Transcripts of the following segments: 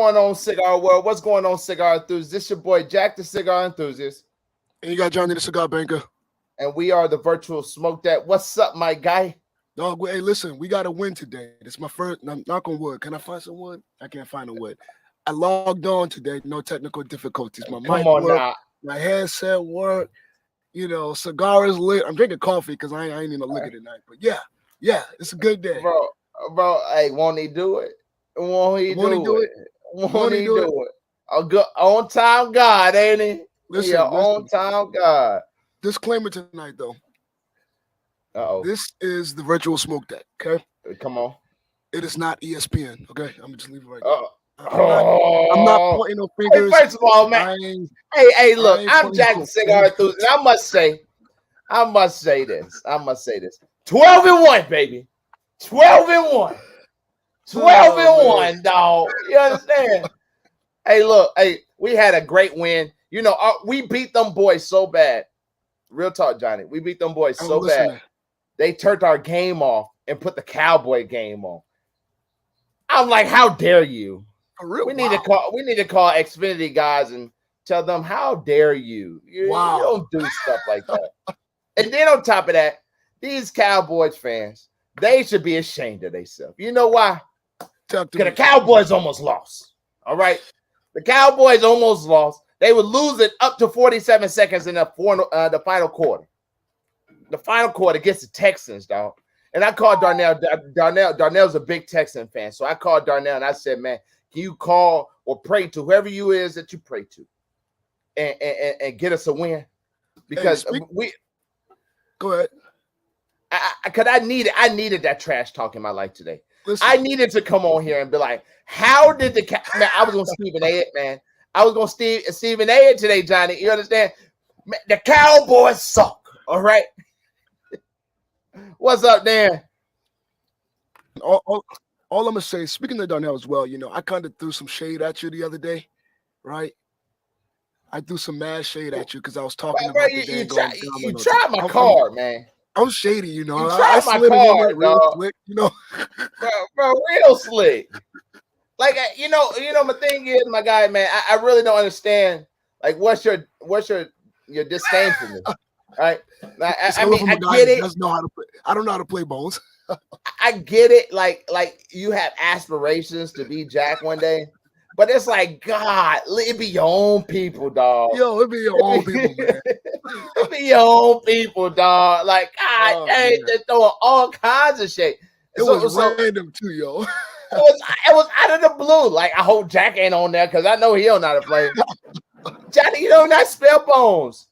going on, Cigar World? What's going on, Cigar Enthusiast? This your boy Jack, the Cigar Enthusiast. And you got Johnny, the cigar banker. And we are the virtual smoke that. What's up, my guy? Dog, hey, listen, we got to win today. This is my first, knock on wood. Can I find some wood? I can't find a wood. I logged on today, no technical difficulties. My mic worked, now. My headset worked. You know, cigar is lit. I'm drinking coffee because I ain't even liquor tonight. But yeah, it's a good day. Bro, hey, won't he do it? Won't he do it? Won't he do it? A good on time God, ain't he? Listen, on time God. Disclaimer tonight, though. Uh-oh. This is the virtual smoke deck, okay? Come on. It is not ESPN, okay? I'm gonna just leave it right now. I'm not pointing no fingers. Hey, first of all, man. Hey, look, I'm Jack the Cigar Enthusiast. I must say this. 12-1, baby. 12-1. 12-1, dog. You understand? Hey, look, we had a great win. You know, we beat them boys so bad. Real talk, Johnny. We beat them boys so bad. They turned our game off and put the Cowboy game on. I'm like, how dare you? For real? We need to call Xfinity guys and tell them, how dare you? You don't do stuff like that. And then on top of that, these Cowboys fans, they should be ashamed of themselves. You know why? Because the Cowboys almost lost. All right. The Cowboys almost lost. They would lose it up to 47 seconds in the final quarter. The final quarter against the Texans, dog. And I called Darnell. Darnell's a big Texan fan. So I called Darnell and I said, man, can you call or pray to whoever you is that you pray to and get us a win? Because we go ahead. Because I needed that trash talk in my life today. Listen. I needed to come on here and be like, how did man, I was going to Stephen A. it, man. I was going to Stephen A. it today, Johnny. You understand? Man, the Cowboys suck. All right. What's up, Dan? All I'm going to say, speaking to Darnell as well, you know, I kind of threw some shade at you the other day, right? I threw some mad shade at you because I was talking about you tried my card, man. I'm shady, you know. I slid my card, real slick, you know. bro, real slick. Like, you know, my thing is, my guy, man, I really don't understand. Like, what's your disdain for me, right? I mean, I get it. I don't know how to play bones. I get it. Like you have aspirations to be Jack one day, but it's like, God, it be your own people, dog. Yo, it be your own people, man. It be your own people, dog. Like, God, they're throwing all kinds of shit. It was random too, yo. It was out of the blue. Like, I hope Jack ain't on there because I know he don't know how to play. Johnny, you don't not spell bones.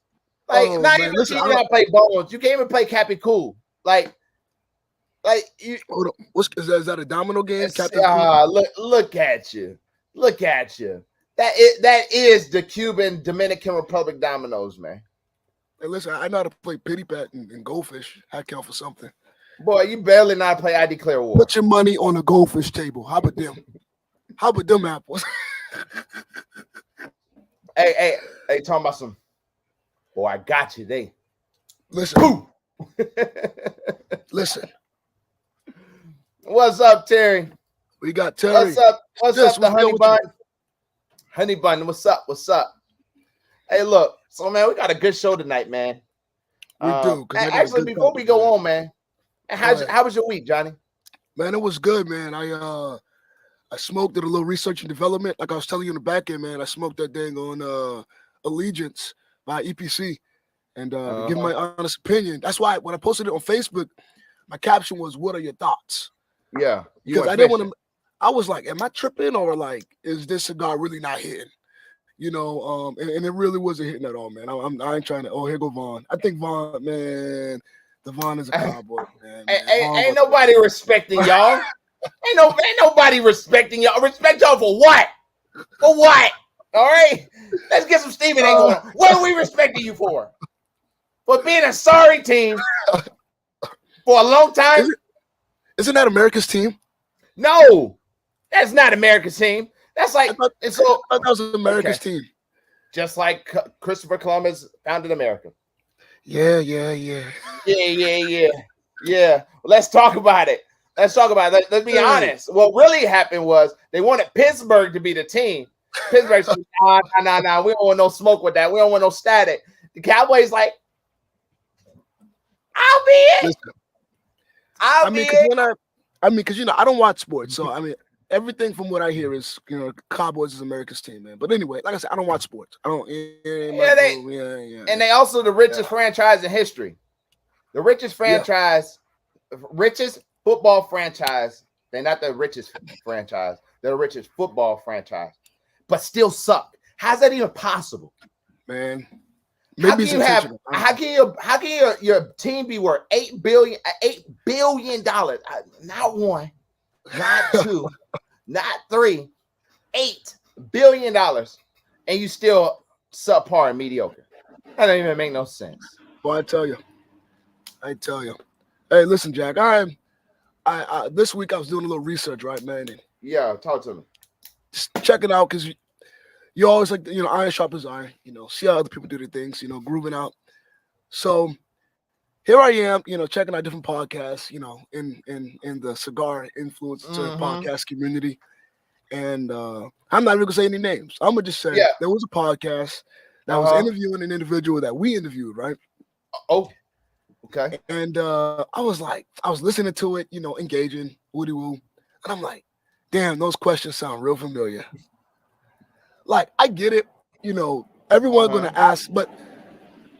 Like, not even you know how to play bones. You can't even play Cappy Cool. Like you. Hold on. Is that a domino game? Look at you. Look at you. That is the Cuban Dominican Republic dominoes, man. Hey, listen, I know how to play pity pat and goldfish. I count for something. Boy, you barely know how to play I Declare War. Put your money on the goldfish table. How about them? How about them apples? hey, talking about some. Boy, I got you. They listen. Listen. What's up, Terry? We got Terry. What's up, the honey bun? Honey bun, what's up? Hey, look. So, man, we got a good show tonight, man. We do. Actually, before we go on, man, how was your week, Johnny? Man, it was good, man. I smoked, did a little research and development. Like I was telling you in the back end, man, I smoked that dang on Allegiance by EPC. And to give my honest opinion, that's why when I posted it on Facebook, my caption was, "What are your thoughts?" Yeah. Because I didn't want to, I was like, am I tripping or like, is this cigar really not hitting? You know, and it really wasn't hitting at all, man. I ain't trying to, here go Vaughn. I think Vaughn, man, Devon is a cowboy, man. Ain't nobody respecting y'all. ain't nobody respecting y'all. Respect y'all for what? For what? All right? Let's get some Stephen A. going on. What are we respecting you for? For being a sorry team for a long time? Isn't that America's team? No, that's not America's team. That's like, I thought that was America's team. Just like Christopher Columbus founded America. Yeah. Well, let's talk about it. Let's talk about it. Let's be honest. What really happened was they wanted Pittsburgh to be the team. Pittsburgh said, nah. We don't want no smoke with that. We don't want no static. The Cowboys like, I'll be it. Listen, because I don't watch sports, so I mean, everything from what I hear is, Cowboys is America's team, man. But anyway, like I said, I don't watch sports. I don't. And they also the richest franchise in history. The richest franchise, richest football franchise. They're not the richest franchise. They're the richest football franchise, but still suck. How's that even possible, man? How can your team be worth $8 billion? Not one, not two, not three, $8 billion, and you still subpar and mediocre. That don't even make no sense. Well, I tell you. Hey, listen, Jack. I this week I was doing a little research, right, man? And talk to me. Just check it out, because you always like, iron sharpens iron. See how other people do their things. Grooving out. So here I am, checking out different podcasts. In the cigar influencer podcast community, and I'm not even gonna say any names. I'm gonna just say there was a podcast that was interviewing an individual that we interviewed, right? Oh. Okay. And I was listening to it, engaging, woody woo. And I'm like, damn, those questions sound real familiar. Like, I get it, everyone's going to ask, but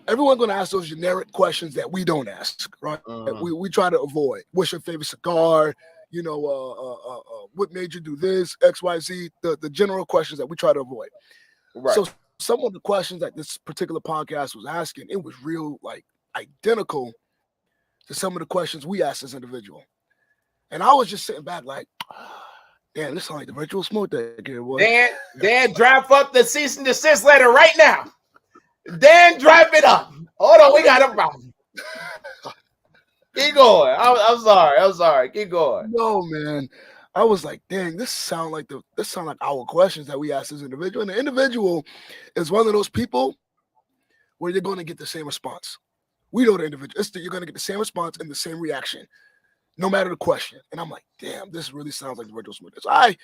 everyone's going to ask those generic questions that we don't ask, right? We try to avoid. What's your favorite cigar? What made you do this? X, Y, Z, the general questions that we try to avoid. Right. So some of the questions that this particular podcast was asking, it was real, like, identical to some of the questions we asked this individual. And I was just sitting back like, damn, this sounds like the virtual smoke that here, boy. Dan, draft up the cease and desist letter right now. Dan, draft it up. Hold on, we got a problem. Keep going. I'm sorry. Keep going. No, man. I was like, dang, this sound like our questions that we asked this individual. And the individual is one of those people where you're going to get the same response. We know the individual. You're going to get the same response and the same reaction, no matter the question. And I'm like, damn, this really sounds like the virtual smoke. So I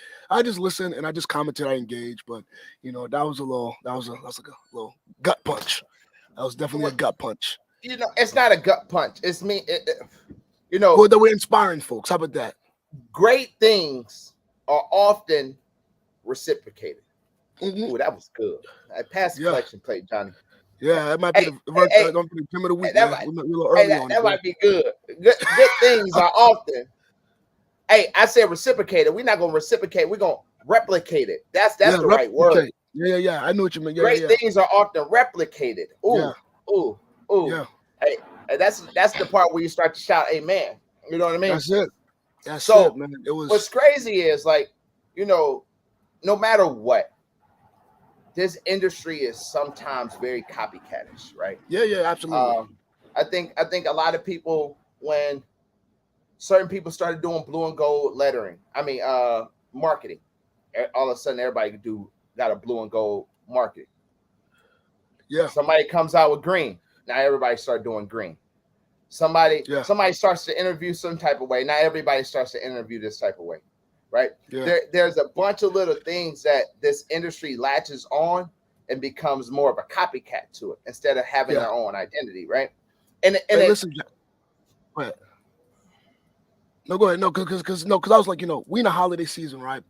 just listened and I just commented, I engaged, but that was like a little gut punch. That was definitely a gut punch. It's not a gut punch. It's me. Well, that we're inspiring folks. How about that? Great things are often reciprocated. Ooh, that was good. I passed the collection plate, Johnny. Yeah, that might be the gym of the week. That might be good. Good things are often. Hey, I said reciprocated. We're not gonna reciprocate. We're gonna replicate it. That's the right word. Yeah. I know what you mean. Great things are often replicated. Ooh. Yeah. Hey, that's the part where you start to shout, "Amen." You know what I mean? That's it. That's it, man. It was. What's crazy is no matter what. This industry is sometimes very copycatish, right? Yeah, absolutely. I think a lot of people, when certain people started doing blue and gold lettering, marketing, all of a sudden everybody got a blue and gold marketing. Yeah. Somebody comes out with green, now everybody start doing green. Somebody starts to interview some type of way, now everybody starts to interview this type of way. Right. Yeah. There's a bunch of little things that this industry latches on and becomes more of a copycat to it instead of having their own identity. Right. And listen, go ahead. No, go ahead. No, because I was like, we in the holiday season, right?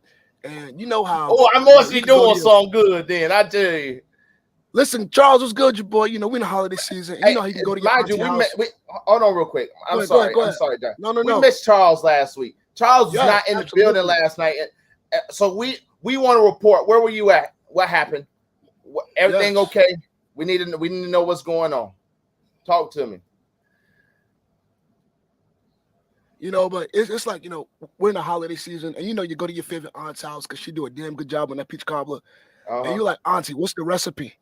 And you know how. Oh, I must be doing something good then. I tell you. Listen, Charles, what's good, your boy? We in the holiday season. He can go to your house. Hold on real quick. I'm sorry, Dan. No. We missed Charles last week. Charles was not in the building last night. So we want to report. Where were you at? What happened? Everything okay? We need to know what's going on. Talk to me. But it's like, we're in the holiday season and you go to your favorite aunt's house because she do a damn good job on that peach cobbler. And you're like, Auntie, what's the recipe?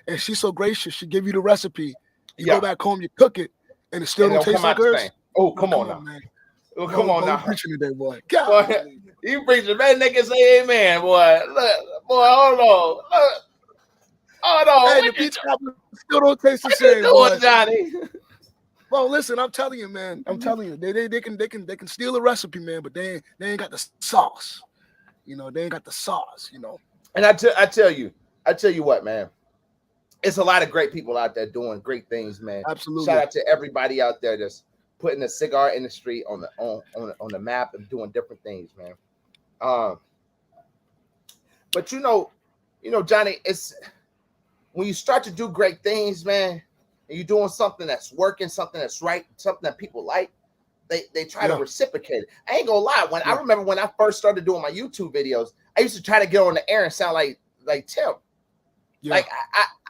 And she's so gracious, she give you the recipe. You go back home, you cook it, and it still don't taste like hers. Oh, come on now. Man. Oh, come on now. You preaching today, boy. Boy, you preaching. Man, niggas say amen, boy. Look, boy, hold on. Hold on. Hey, the peach cobbler still don't taste the same, boy. Johnny. Well, listen, I'm telling you, man. I'm telling you, they can steal a recipe, man, but they ain't got the sauce. You know, they ain't got the sauce. You know. And I tell you what, man. It's a lot of great people out there doing great things, man. Absolutely. Shout out to everybody out there that's putting the cigar industry on the map and doing different things, man. But you know, Johnny, it's when you start to do great things, man, and you're doing something that's working, something that's right, something that people like, they try to reciprocate it. I ain't gonna lie. I remember when I first started doing my YouTube videos, I used to try to get on the air and sound like Tim. Yeah. Like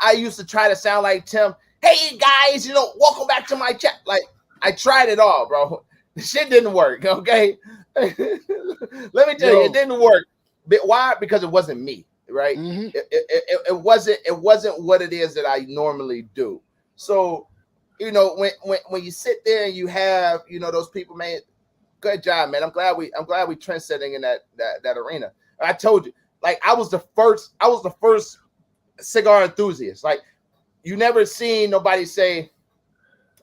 I used to try to sound like Tim. Hey guys, welcome back to my chat. Like I tried it all, bro. The shit didn't work. Okay, let me tell you, it didn't work. But why? Because it wasn't me, right? Mm-hmm. It wasn't what it is that I normally do. So, when you sit there and you have those people, man, good job, man. I'm glad we trendsetting in that arena. I told you, like I was the first cigar enthusiast. Like you never seen nobody say,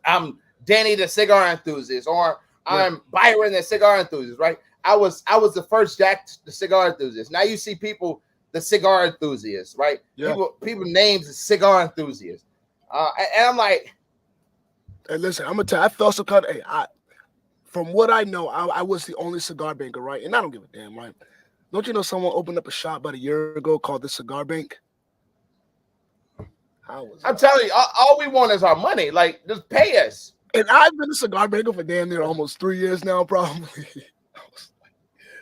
I'm Danny the cigar enthusiast, or I'm Byron the cigar enthusiast, right? I was the first Jack the cigar enthusiast. Now you see people the cigar enthusiasts, right? Yeah. People names the cigar enthusiast. And I'm like, hey, listen, I'm gonna tell you, I felt some kind of from what I know, I was the only cigar banker, right? And I don't give a damn, right? Don't you know someone opened up a shop about a year ago called the Cigar Bank? I'm telling you, all we want is our money. Like, just pay us. And I've been a cigar banker for damn near almost 3 years now, probably.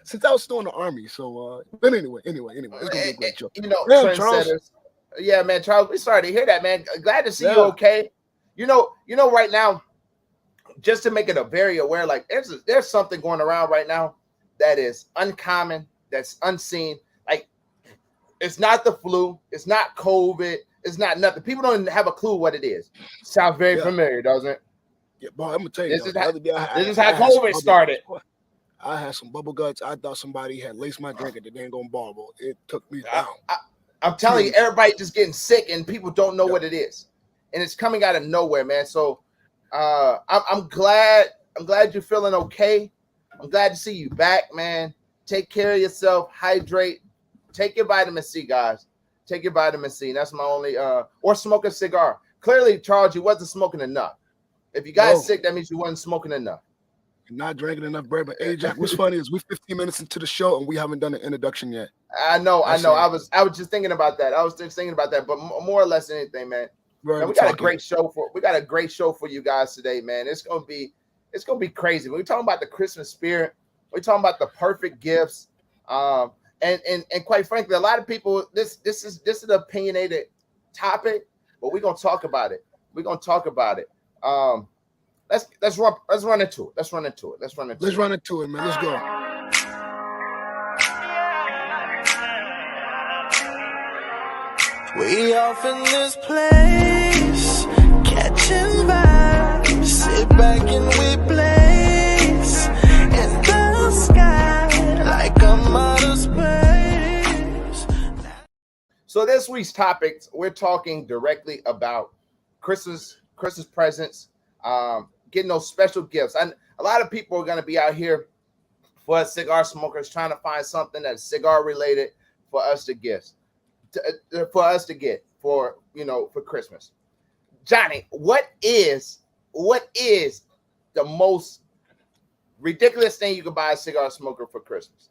Since I was still in the army. So, but anyway, it's gonna be a great show. Trendsetters. Yeah, man, Charles, we sorry to hear that, man. Glad to see you okay. Right now, just to make it very aware, like there's something going around right now that is uncommon, that's unseen. Like, it's not the flu, it's not COVID. It's not nothing. People don't have a clue what it is. Sounds very familiar, doesn't it? Yeah, boy, I'm gonna tell you. This is how COVID started. I had some bubble guts. I thought somebody had laced my drink at the dang on bar. It took me down. I'm telling you, everybody just getting sick, and people don't know what it is, and it's coming out of nowhere, man. So, I'm glad you're feeling okay. I'm glad to see you back, man. Take care of yourself. Hydrate. Take your vitamin C, guys. Take your vitamin C. That's my only or smoke a cigar. Clearly, Charles, you wasn't smoking enough. If you got sick, that means you wasn't smoking enough. You're not drinking enough bread. But hey, Jack, what's funny is we're 15 minutes into the show and we haven't done an introduction yet. I know. I was just thinking about that. But more or less anything, man. Man, we got a great show for you guys today, man. It's gonna be crazy. We're talking about the Christmas spirit. We're talking about the perfect gifts. And quite frankly, a lot of people, this is an opinionated topic, but we're gonna talk about it. Let's run into it. Let's run into it, man. Let's go. We off in this place, catching vibes, sit back and we blaze in the sky like I'm out of space. So this week's topics, we're talking directly about Christmas presents, getting those special gifts. And a lot of people are going to be out here for us cigar smokers trying to find something that's cigar related for us to get for Christmas. Johnny, what is the most ridiculous thing you can buy a cigar smoker for Christmas?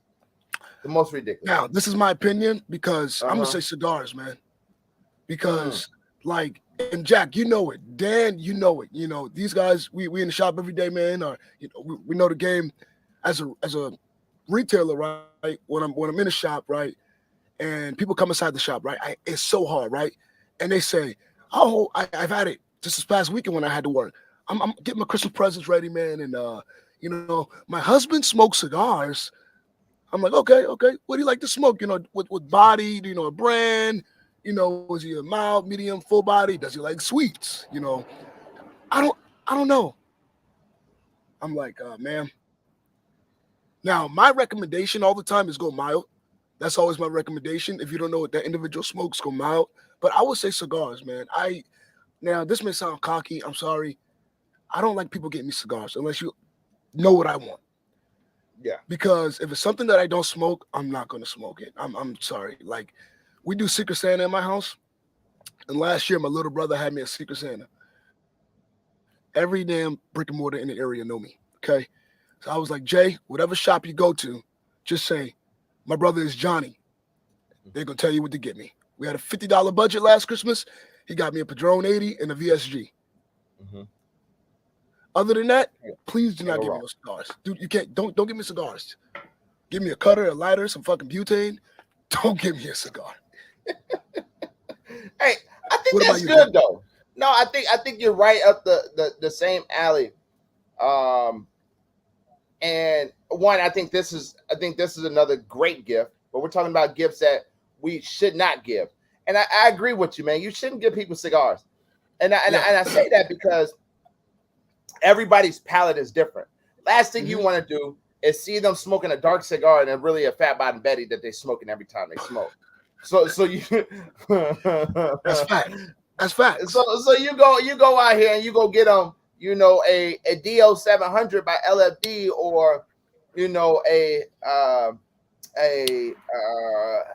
The most ridiculous. Now, this is my opinion because I'm gonna say cigars, man. Because and Jack, you know it. Dan, you know it. These guys, we in the shop every day, man. Or we know the game as a retailer, right? When I'm in the shop, right? And people come inside the shop, right? It's so hard, right? And they say, "Oh, I've had it just this past weekend when I had to work. I'm getting my Christmas presents ready, man. And my husband smokes cigars." I'm like, okay. What do you like to smoke? With body, a brand? Is he a mild, medium, full body? Does he like sweets? I don't know. I'm like, ma'am. Now, my recommendation all the time is go mild. That's always my recommendation. If you don't know what that individual smokes, go mild. But I would say cigars, man. Now, this may sound cocky. I'm sorry. I don't like people getting me cigars unless you know what I want. Yeah. Because if it's something that I don't smoke, I'm not going to smoke it. I'm sorry. Like, we do Secret Santa in my house. And last year, my little brother had me a Secret Santa. Every damn brick and mortar in the area know me. Okay. So I was like, Jay, whatever shop you go to, just say, my brother is Johnny. They're going to tell you what to get me. We had a $50 budget last Christmas. He got me a Padron 80 and a VSG. Mm-hmm. Other than that, please do not give me no cigars. Dude, you can't, don't give me cigars. Give me a cutter, a lighter, some fucking butane. Don't give me a cigar. Hey, I think that's good though. No, I think you're right up the same alley. And one, I think this is another great gift, but we're talking about gifts that we should not give. And I agree with you, man. You shouldn't give people cigars. And I say that because everybody's palate is different. Last thing you want to do is see them smoking a dark cigar and then really a fat bottom Betty that they're smoking every time they smoke. So you that's fact. That's fact. So you go out here and you go get them, you know, a DO 700 by LFD, or you know, a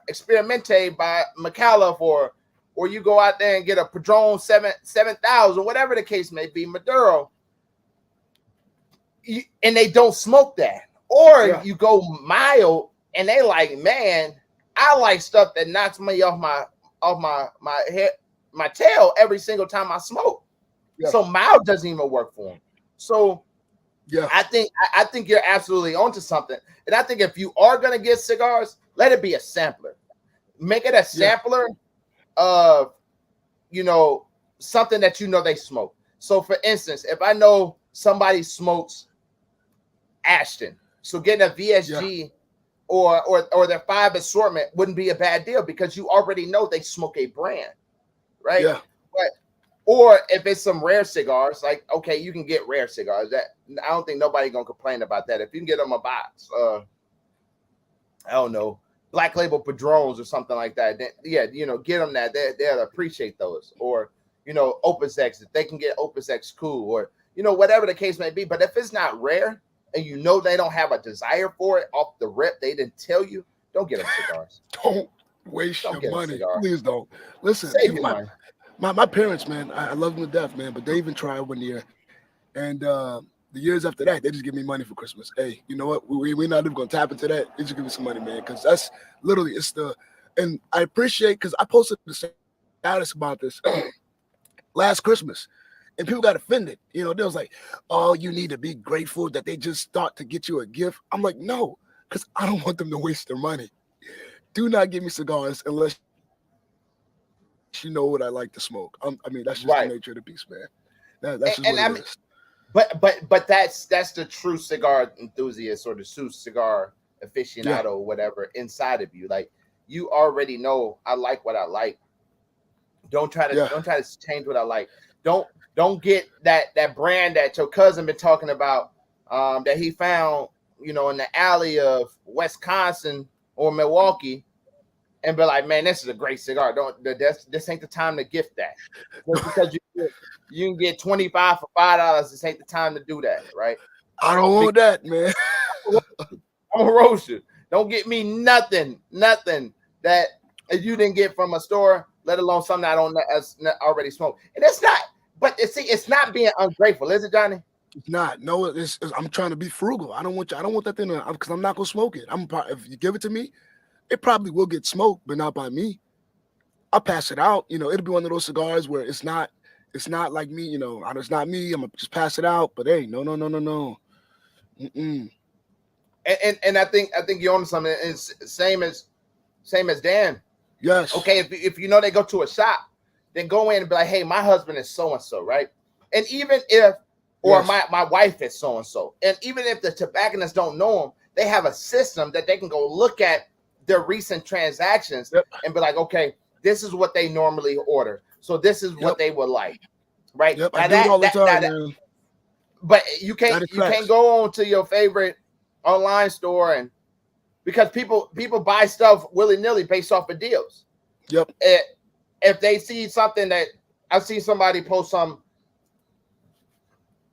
Experimente by McAuliffe, or you go out there and get a Padron 7000, whatever the case may be, Maduro, and they don't smoke that. Or you go mild and they like, man, I like stuff that knocks me off my head, my tail every single time I smoke. Yeah. So mild doesn't even work for them. So I think you're absolutely onto something. And I think if you are gonna get cigars, let it be a sampler. Make it a sampler of, you know, something that you know they smoke. So for instance, if I know somebody smokes Ashton, so getting a VSG or their 5 assortment wouldn't be a bad deal because you already know they smoke a brand, right? Yeah. Or if it's some rare cigars, like, okay, you can get rare cigars. That I don't think nobody gonna complain about that. If you can get them a box, I don't know, Black Label Padrones or something like that, then, you know, get them that. They'll appreciate those. Or, you know, Opus X, if they can get Opus X, cool. Or, you know, whatever the case may be. But if it's not rare and you know they don't have a desire for it off the rip, they didn't tell you, don't get them cigars. Don't waste your money. Please don't. Listen, my parents, man, I love them to death, man, but they even tried one year. And the years after that, they just give me money for Christmas. Hey, you know what? We're not even going to tap into that. They just give me some money, man, because that's literally, and I appreciate, because I posted the status about this last Christmas, and people got offended. You know, they was like, oh, you need to be grateful that they just thought to get you a gift. I'm like, no, because I don't want them to waste their money. Do not give me cigars unless you know what I like to smoke. I mean, that's just the nature of the beast, man. That's just what it is. But that's the true cigar enthusiast or the true cigar aficionado, whatever, inside of you. Like, you already know I like what I like. Don't try to change what I like. Don't get that brand that your cousin been talking about, that he found, you know, in the alley of Wisconsin or Milwaukee, and be like, man, this is a great cigar. This ain't the time to gift that. Just because you can get 25 for $5, this ain't the time to do that, right? I don't want that, man. I'm gonna roast you. Don't get me nothing that you didn't get from a store, let alone something I don't already smoke. And it's not, but it's not being ungrateful, is it, Johnny? It's not. No, I'm trying to be frugal. I don't want that thing because I'm not gonna smoke it. If you give it to me, it probably will get smoked, but not by me. I'll pass it out. You know, it'll be one of those cigars where it's not like me, you know, it's not me. I'm gonna just pass it out. But hey, no. Mm-mm. And I think you're on something. It's same as Dan. Yes. Okay, if you know they go to a shop, then go in and be like, hey, my husband is so and so, right? And even if my wife is so and so, and even if the tobacconists don't know them, they have a system that they can go look at their recent transactions and be like, okay, this is what they normally order, so this is what they would like, right? Yep, I do it all the time. But you can't go on to your favorite online store and because people buy stuff willy-nilly based off of deals. Yep. If they see something that I've seen somebody post some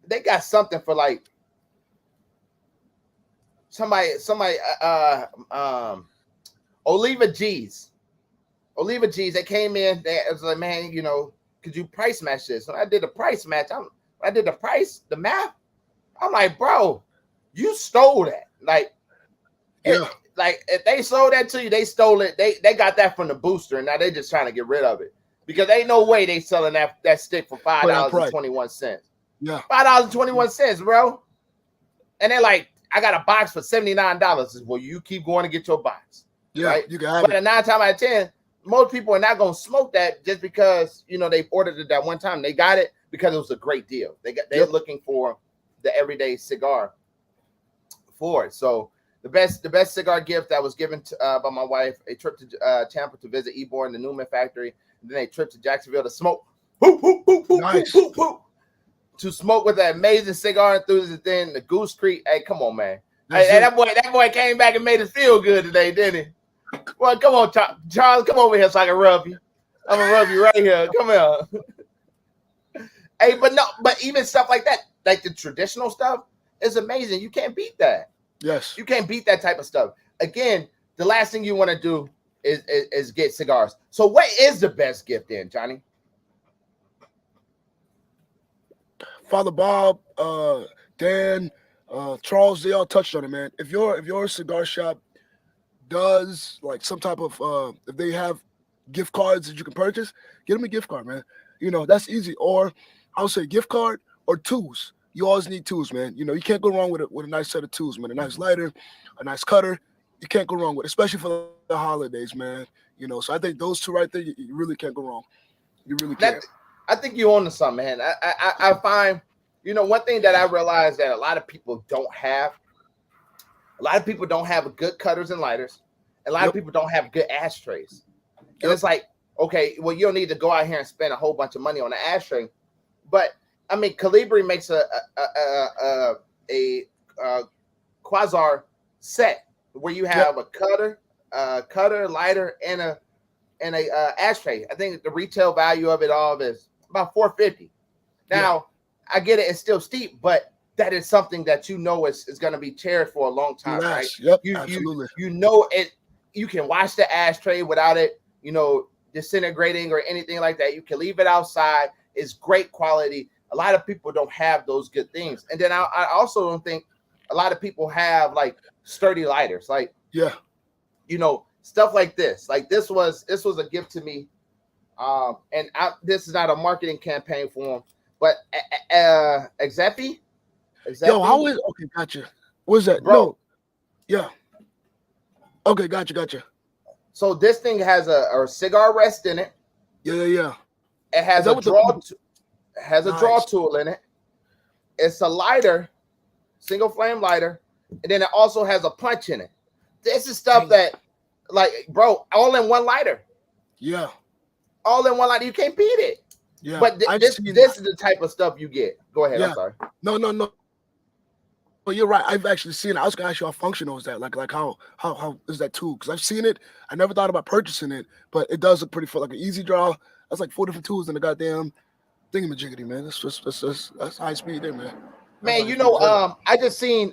they got something for like somebody Oliva G's. Oliva G's, they came in, they was like, man, you know, could you price match this? When I did the price match, the math, I'm like, bro, you stole that. Like, if they sold that to you, they stole it. They got that from the booster, and now they're just trying to get rid of it. Because ain't no way they selling that stick for $5.21. Yeah. $5.21, bro. And they're like, I got a box for $79. Well, you keep going to get your box. Yeah, right? You can have but it. 9 times out of 10, most people are not gonna smoke that just because they ordered it that one time. They got it because it was a great deal. They're looking for the everyday cigar for it. So the best cigar gift that was given by my wife, a trip to Tampa to visit Eborn, the Newman factory, and then a trip to Jacksonville to smoke. Nice. To smoke with that amazing cigar enthusiast thing, the Goose Creek. Hey, come on, man. Hey, that boy came back and made us feel good today, didn't he? Well, come on, Charles, come over here so I can rub you. I'm gonna rub you right here. Come here. Hey, but even stuff like that, like the traditional stuff, is amazing. You can't beat that. Yes. You can't beat that type of stuff. Again, the last thing you want to do is get cigars. So what is the best gift then, Johnny? Father Bob, Dan, Charles, they all touched on it, man. If your cigar shop does like some type of if they have gift cards that you can purchase, get them a gift card, man. That's easy. Or I would say gift card or tools. You always need tools, man. You can't go wrong with a nice set of tools, man. A nice lighter, a nice cutter. You can't go wrong with, especially for the holidays, man. So I think those two right there, you really can't go wrong. You really can't. I think you're on to something, man. I find, one thing that I realize that a lot of people don't have. A lot of people don't have good cutters and lighters. A lot of people don't have good ashtrays. And it's like, okay, well, you don't need to go out here and spend a whole bunch of money on an ashtray. But I mean, Calibri makes a Quasar set where you have a cutter, lighter, and a ashtray. I think the retail value of it all is about $450. Now, I get it; it's still steep, but that is something that is going to be cherished for a long time, right? Yep, absolutely. You can wash the ashtray without it, disintegrating or anything like that. You can leave it outside. It's great quality. A lot of people don't have those good things. And then I also don't think a lot of people have like sturdy lighters, like, stuff like this. Like this was a gift to me. And this is not a marketing campaign for him, but Exepi. Yo, how is okay? Gotcha. What's that, bro? No. Yeah. Okay, gotcha. So this thing has a cigar rest in it. Yeah. It has a draw tool in it. It's a lighter, single flame lighter, and then it also has a punch in it. This is stuff that, like, bro, all in one lighter. Yeah. All in one lighter. You can't beat it. Yeah. But this is the type of stuff you get. Go ahead. Yeah. I'm sorry. No. Well, you're right. I've actually seen it. I was gonna ask you how functional is that? Like how is that tool? Because I've seen it. I never thought about purchasing it, but it does look pretty full, like an easy draw. That's like 4 different tools in the goddamn thingamajiggity, man. That's high speed there, man. Man, I just seen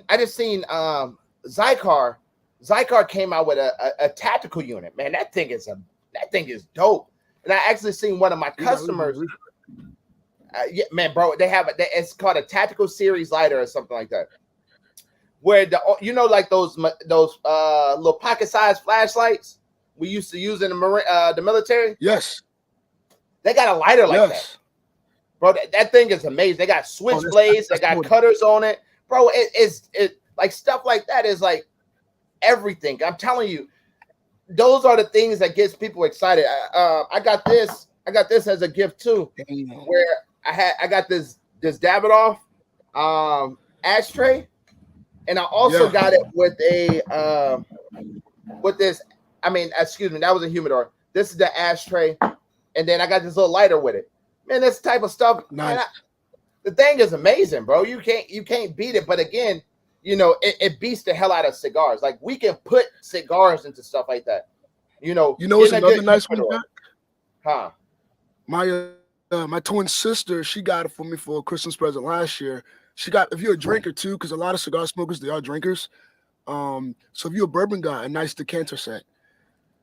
Cigar. Cigar came out with a tactical unit. Man, that thing is dope. And I actually seen one of my customers. Man, bro, they have it's called a tactical series lighter or something like that. Where like those little pocket-sized flashlights we used to use in the military. Yes, they got a lighter like that, bro. That thing is amazing. They got switchblades. They got cutters on it, bro. It like stuff like that is like everything. I'm telling you, those are the things that gets people excited. I got this as a gift too, where I got this Davidoff ashtray. And I also got it with this. I mean, excuse me, that was a humidor. This is the ashtray, and then I got this little lighter with it. Man, this type of stuff. Nice. Man, the thing is amazing, bro. You can't beat it. But again, it beats the hell out of cigars. Like we can put cigars into stuff like that. It's another nice one. Huh? My twin sister, she got it for me for a Christmas present last year. She got, if you're a drinker too, because a lot of cigar smokers, they are drinkers. So if you're a bourbon guy, a nice decanter set.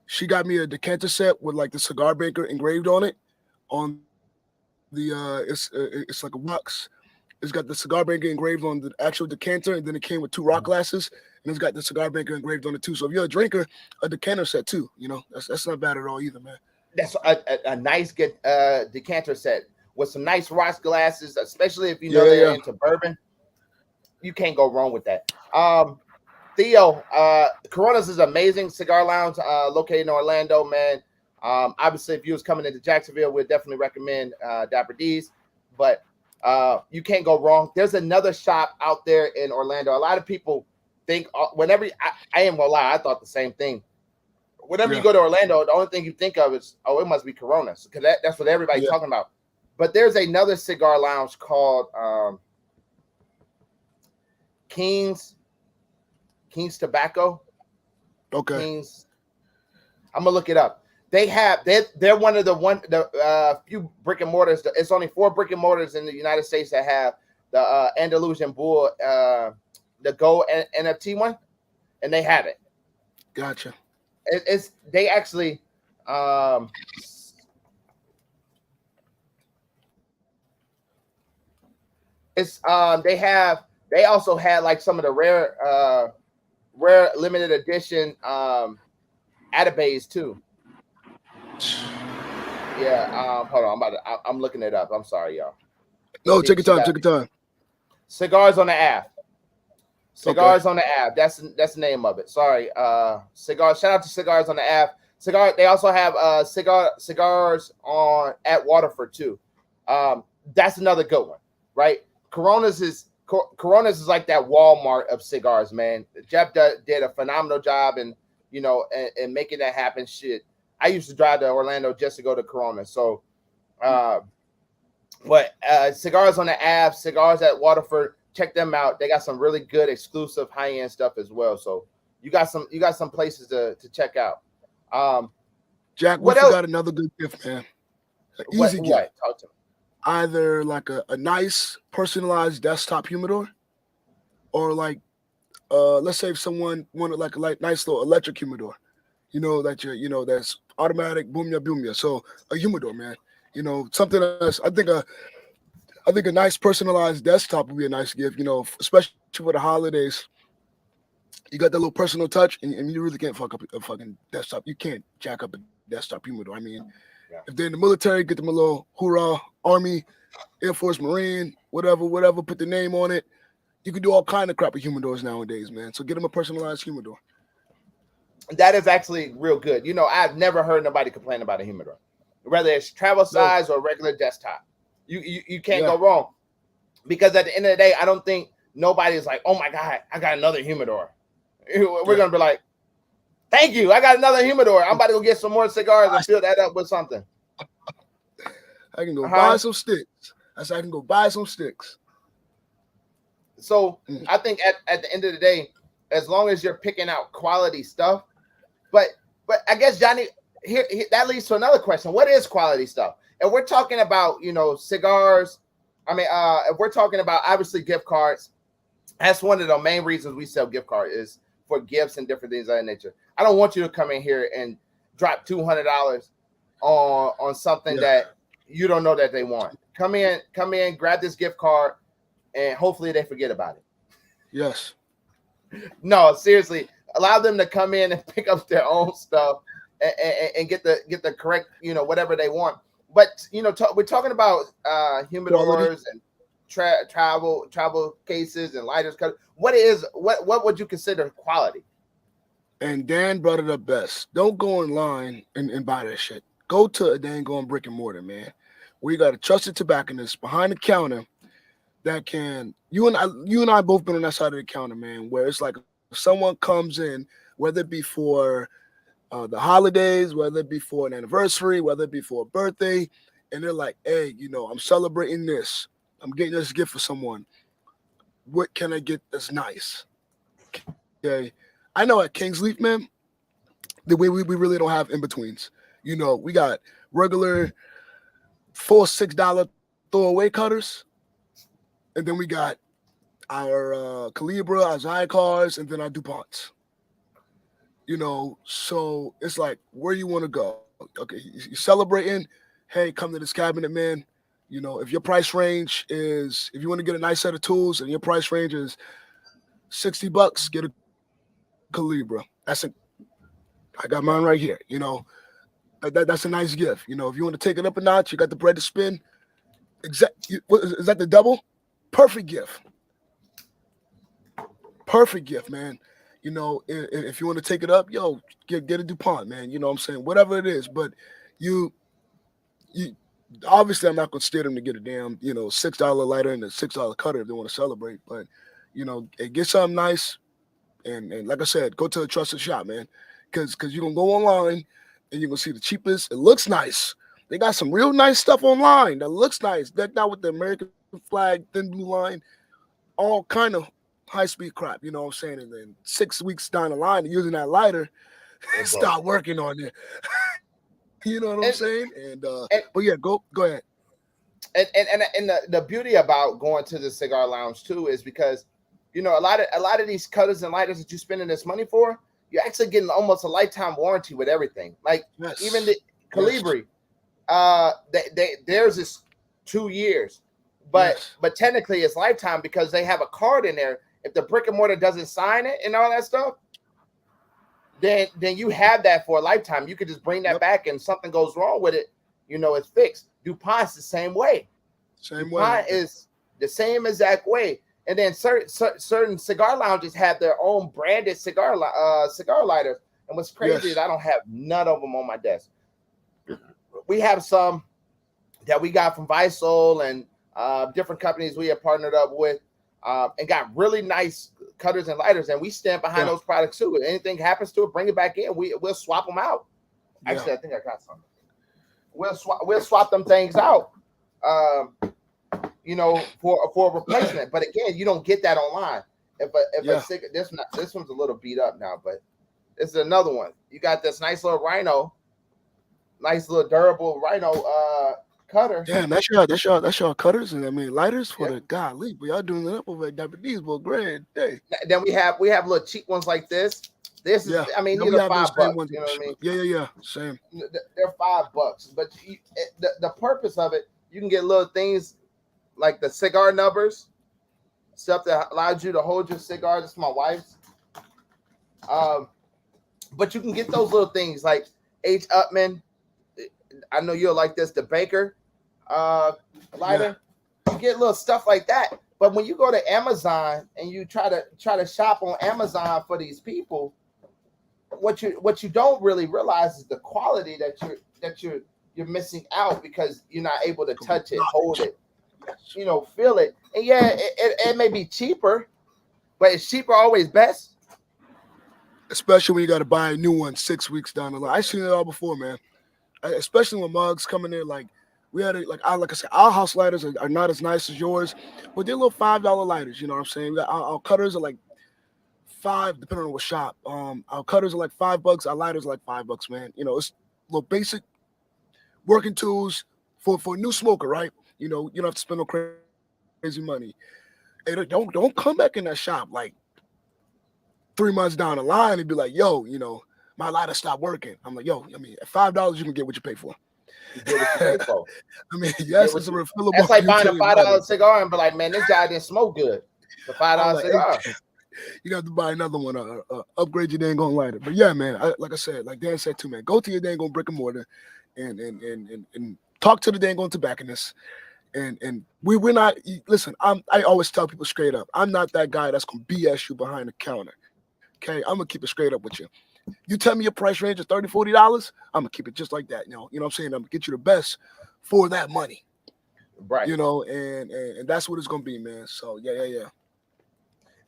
She got me a decanter set with like the cigar maker engraved on it. On the it's like a box. It's got the cigar maker engraved on the actual decanter, and then it came with 2 rock glasses, and it's got the cigar maker engraved on it too. So if you're a drinker, a decanter set too. You know, that's not bad at all either, man. That's a nice good decanter set with some nice rock glasses, especially if you know they're into bourbon. You can't go wrong with that. Theo, Coronas is amazing cigar lounge located in Orlando, man. Obviously, if you was coming into Jacksonville, we'd definitely recommend Dapper D's, but you can't go wrong. There's another shop out there in Orlando. A lot of people think whenever I ain't gonna lie, I thought the same thing. Whenever you go to Orlando, the only thing you think of is, oh, it must be Coronas, because that's what everybody's talking about. But there's another cigar lounge called King's Tobacco. Okay. King's. I'm gonna look it up. They're one of the few brick and mortars. It's only 4 brick and mortars in the United States that have the Andalusian Bull, the gold NFT one, and they have it. Gotcha. They actually they also had like some of the rare limited edition Atabays too. Yeah, hold on. I'm looking it up. I'm sorry, y'all. No, take your time. Take your time. Cigars on the Ave. Cigars on the Ave. That's the name of it. Sorry. Cigars. Shout out to Cigars on the Ave. They also have cigars at Waterford too. That's another good one, right? Coronas is like that Walmart of cigars, man. Jeff did a phenomenal job and making that happen. Shit, I used to drive to Orlando just to go to Corona. So, but Cigars on the Ave, Cigars at Waterford, check them out. They got some really good exclusive high end stuff as well. So you got some places to check out. Jack, we got another good gift, man. Easy gift. What? Talk to me. Either like a nice personalized desktop humidor, or like let's say if someone wanted like a nice little electric humidor, that's automatic, boom ya. So a humidor, man. Something else. I think a nice personalized desktop would be a nice gift. Especially for the holidays. You got that little personal touch, and you really can't fuck up a fucking desktop. You can't jack up a desktop humidor. I mean, if they're in the military, get them a little hoorah, Army, Air Force, Marine, whatever, put the name on it. You can do all kind of crap with humidors nowadays, man. So get them a personalized humidor. That is actually real good. I've never heard nobody complain about a humidor, whether it's travel size or regular desktop. You can't go wrong, because at the end of the day, I don't think nobody's like, oh my God, I got another humidor. We're gonna be like, thank you, I got another humidor. I'm about to go get some more cigars and fill that up with something. I can go buy some sticks. I can go buy some sticks. So I think at the end of the day, as long as you're picking out quality stuff, but I guess, Johnny, here that leads to another question. What is quality stuff? And we're talking about, cigars. I mean, if we're talking about obviously gift cards, that's one of the main reasons we sell gift cards is for gifts and different things of that nature. I don't want you to come in here and drop $200 on something that you don't know that they want. Come in, grab this gift card, and hopefully they forget about it. Yes. No, seriously, allow them to come in and pick up their own stuff and get the correct, whatever they want. But we're talking about humidors and travel cases and lighters. What would you consider quality? And Dan brought it up best. Don't go online and buy that shit. Go to a dang on brick and mortar, man. We got a trusted tobacconist behind the counter that can. You and I both been on that side of the counter, man. Where it's like if someone comes in, whether it be for the holidays, whether it be for an anniversary, whether it be for a birthday, and they're like, hey, I'm celebrating this. I'm getting this gift for someone. What can I get that's nice? Okay. I know at Kingsleaf, man, we really don't have in-betweens. We got regular $4-6 throwaway cutters, and then we got our Calibra, our Zicars, and then our DuPonts. So it's like where you want to go. Okay, you're celebrating. Hey, come to this cabinet, man. If your price range is, if you want to get a nice set of tools and your price range is $60, get a Calibra. I got mine right here. That's a nice gift. If you want to take it up a notch, you got the bread to spin. Is that the double? Perfect gift. Perfect gift, man. If you want to take it up, get a DuPont, man. You know what I'm saying? Whatever it is. But you obviously I'm not gonna steer them to get a damn, $6 lighter and a $6 cutter if they want to celebrate. But get something nice and like I said, go to a trusted shop, man. Cause you're gonna go online and you're gonna see the cheapest. It looks nice. They got some real nice stuff online that looks nice. Decked out with the American flag, thin blue line, all kind of high-speed crap, you know what I'm saying? And then 6 weeks down the line, using that lighter, start working on it. You know what I'm saying? But yeah, go ahead. And the beauty about going to the cigar lounge too is because a lot of these cutters and lighters that you're spending this money for, you're actually getting almost a lifetime warranty with everything. Like even the Calibri, theirs is 2 years, but technically it's lifetime because they have a card in there. If the brick and mortar doesn't sign it and all that stuff, then you have that for a lifetime. You could just bring that back, and something goes wrong with it, it's fixed. DuPont's the same way. DuPont is the same exact way. And then certain cigar lounges have their own branded cigar lighters. And what's crazy is I don't have none of them on my desk. We have some that we got from Visol and different companies we have partnered up with. And got really nice cutters and lighters, and we stand behind those products too. If anything happens to it, bring it back in. We'll swap them out. Actually, I think I got some. We'll swap them things out. For a replacement. But again, you don't get that online. This one's a little beat up now, but this is another one. You got this nice little Rhino, nice little durable Rhino cutter. Damn, that's your cutters and lighters for the golly. But y'all doing it up over at Diabetes, well, great day. Then we have little cheap ones like this. This is, these are $5. You know what I mean? Yeah. Same. They're $5, but the purpose of it, you can get little things like the cigar numbers, stuff that allows you to hold your cigar. This is my wife's. But you can get those little things like H. Upman. I know you'll like this, the Baker lighter. You get little stuff like that. But when you go to Amazon and you try to shop on Amazon for these people, what you don't really realize is the quality that you're missing out because you're not able to touch it, hold it, feel it. And it may be cheaper, but is cheaper always best? Especially when you got to buy a new one 6 weeks down the line. I've seen it all before, man. Especially when mugs come in there, like we had like I said, our house lighters are not as nice as yours, but they're little $5 lighters. You know what I'm saying? Our cutters are like $5, depending on what shop. Our cutters are like $5. Our lighters are like $5, man. It's little basic working tools for a new smoker, right? You don't have to spend no crazy money. Hey, don't come back in that shop like 3 months down the line and be like, yo, my lighter stopped working. I'm like, yo, at $5 you can get what you pay for. You get what you pay for. Yes, it's a refillable. That's like buying a $5 cigar and be like, man, this guy didn't smoke good. The $5 cigar. Hey, you got to buy another one, upgrade your dang on lighter. But yeah, man, like I said, like Dan said too, man, go to your dang on brick and mortar and talk to the dang on tobacconist. And we're not, listen, I always tell people straight up, I'm not that guy that's going to BS you behind the counter. Okay, I'm going to keep it straight up with you. You tell me your price range is $30, $40, I'm going to keep it just like that. You know what I'm saying? I'm going to get you the best for that money. Right. And that's what it's going to be, man. So, yeah.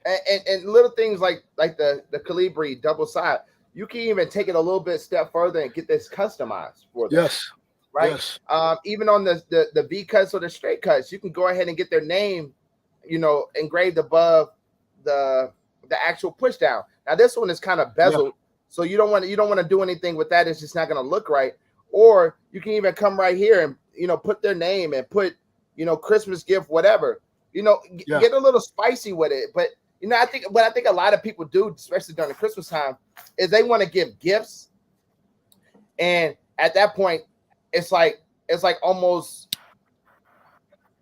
And little things like the Calibri double side, you can even take it a little bit step further and get this customized for them. Yes. Right. Yes. Even on the V cuts or the straight cuts, you can go ahead and get their name, engraved above the actual push down. Now this one is kind of bezeled, so you don't want to do anything with that. It's just not going to look right. Or you can even come right here and put their name and put Christmas gift, whatever. You know, get a little spicy with it. But you know, I think a lot of people do, especially during the Christmas time, is they want to give gifts, and at that point, it's like almost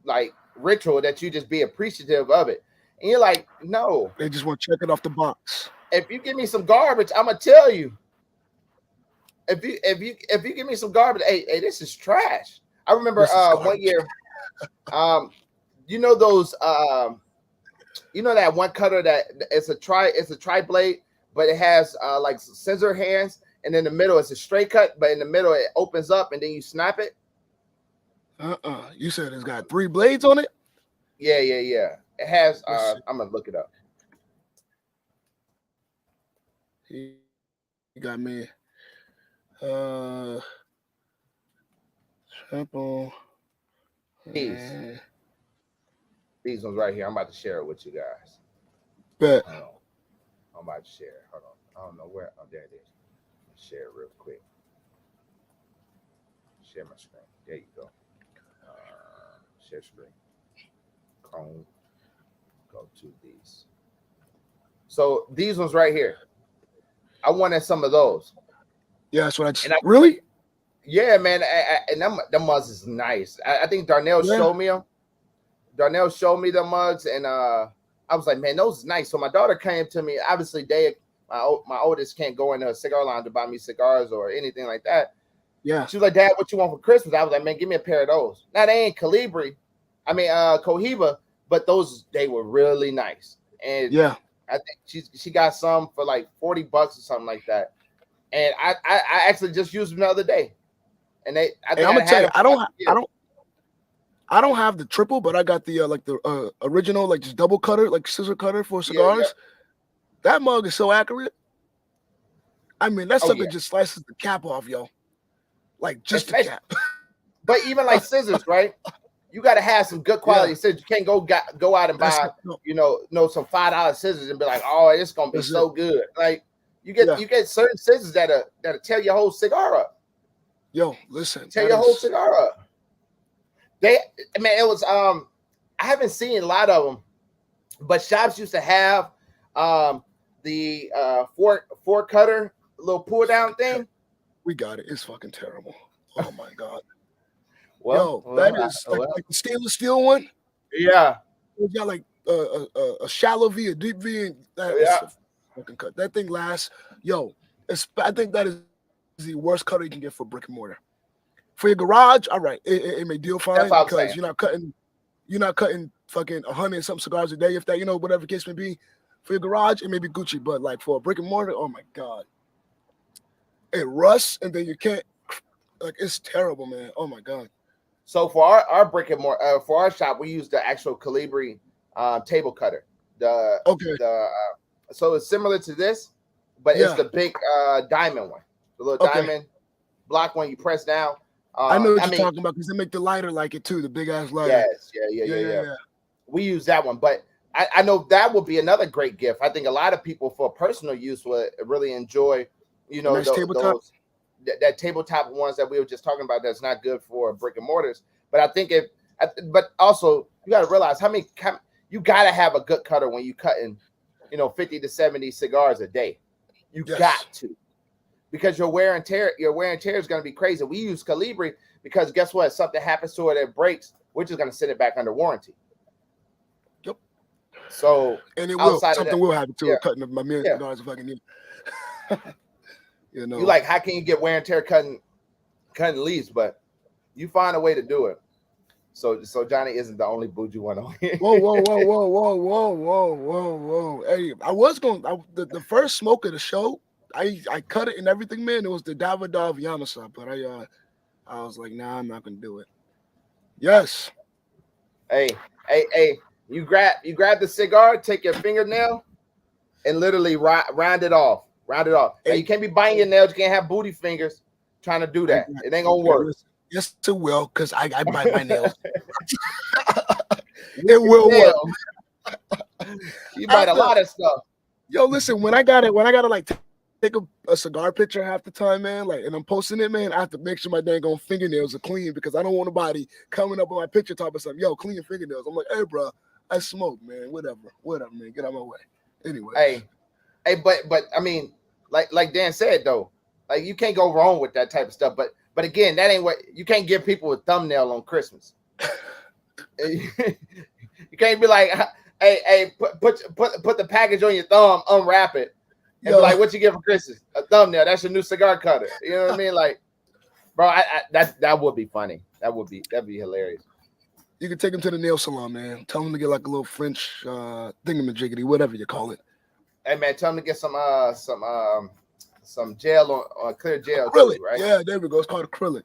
like ritual that you just be appreciative of it. And you're like, no, they just want to check it off the box. If you give me some garbage, I'm gonna tell you. If you give me some garbage, hey, this is trash. I remember 1 year, you know those you know that one cutter that it's a tri blade, but it has like scissor hands, and in the middle it's a straight cut, but in the middle it opens up and then you snap it. You said it's got 3 blades on it? Yeah. It has I'm gonna look it up. You got me. Simple. These ones right here. I'm about to share it with you guys. Bet. I'm about to share it. Hold on. I don't know where. Oh, there it is. Share it real quick. Share my screen. There you go. Share screen. Chrome. Go to these. So these ones right here. I wanted some of those. Yeah, that's what really? Yeah, man. And them mugs is nice. I think Darnell showed me them. Darnell showed me the mugs, and I was like, man, those is nice. So my daughter came to me. Obviously, my oldest can't go in a cigar lounge to buy me cigars or anything like that. Yeah. She was like, Dad, what you want for Christmas? I was like, man, give me a pair of those. Now they ain't Cohiba, but those, they were really nice. And yeah, I think she got some for like $40 or something like that. And I actually just used them the other day. And I'm gonna tell you, I don't have the triple, but I got the like the original, like just double cutter, like scissor cutter for cigars. Yeah. That mug is so accurate. I mean, that sucker just slices the cap off, yo. Like just the cap. But even like scissors, right? You got to have some good quality scissors. You can't go out and buy, some $5 scissors and be like, oh, it's gonna be so good. Like you get certain scissors that'll tear your whole cigar up. Yo, listen, tear your whole cigar up. It was I haven't seen a lot of them, but shops used to have the fork cutter, little pull down thing. We got it. It's fucking terrible. Oh my god. That is like the stainless steel one. Yeah. It's got like a shallow V, a deep V, and that is fucking cut. That thing lasts. I think that is the worst cutter you can get for brick and mortar. For your garage, all right, it may deal fine because you're not cutting fucking 100 something cigars a day, if that, whatever the case may be. For your garage, it may be Gucci, but like for a brick and mortar, oh my god, it rusts, and then you can't, like, it's terrible, man. Oh my god. So for our brick and mortar, for our shop, we use the actual Calibri table cutter. So it's similar to this, but it's the big diamond one, the little diamond block one you press down. I know what you're talking about because they make the lighter like it too, the big ass lighter. Yes, yeah. We use that one, but I know that would be another great gift. I think a lot of people for personal use would really enjoy, those that tabletop ones that we were just talking about. That's not good for brick and mortars. But I think but also you got to realize you got to have a good cutter when you cutting, 50 to 70 cigars a day. You got to. Because your wear and tear is going to be crazy. We use Calibri because guess what? If something happens to it, it breaks. We're just going to send it back under warranty. Yep. So and something will happen to it. Cutting my million cigars if I can need. You like, how can you get wear and tear cutting leaves? But you find a way to do it. So Johnny isn't the only bougie one on here. Whoa. Hey, the first smoke of the show. I cut it and everything, man. It was the Davidoff Yamasa, but I was like, nah, I'm not gonna do it. Yes. Hey, you grab the cigar, take your fingernail, and literally round it off. Hey. Now, you can't be biting your nails. You can't have booty fingers trying to do that. It ain't gonna work. Yes, it will, because I bite my nails. It will work. You bite a lot of stuff. Yo, listen, when I gotta like take a cigar picture half the time, man, like, and I'm posting it, man, I have to make sure my dang on fingernails are clean because I don't want nobody coming up on my picture talking about something. Yo, clean your fingernails. I'm like, hey, bro, I smoke, man. Whatever, man. Get out of my way. Anyway. Hey, but I mean, like Dan said though, like you can't go wrong with that type of stuff. But again, that ain't what you can't give people a thumbnail on Christmas. You can't be like, hey, put the package on your thumb, unwrap it, and be like, what you get for Christmas? A thumbnail. That's your new cigar cutter. You know what I mean? Like, bro, that would be funny. That'd be hilarious. You can take him to the nail salon, man. Tell him to get like a little French thingamajiggity, whatever you call it. Hey man, tell him to get some gel on clear gel acrylic, too, right? Yeah, there we go. It's called acrylic.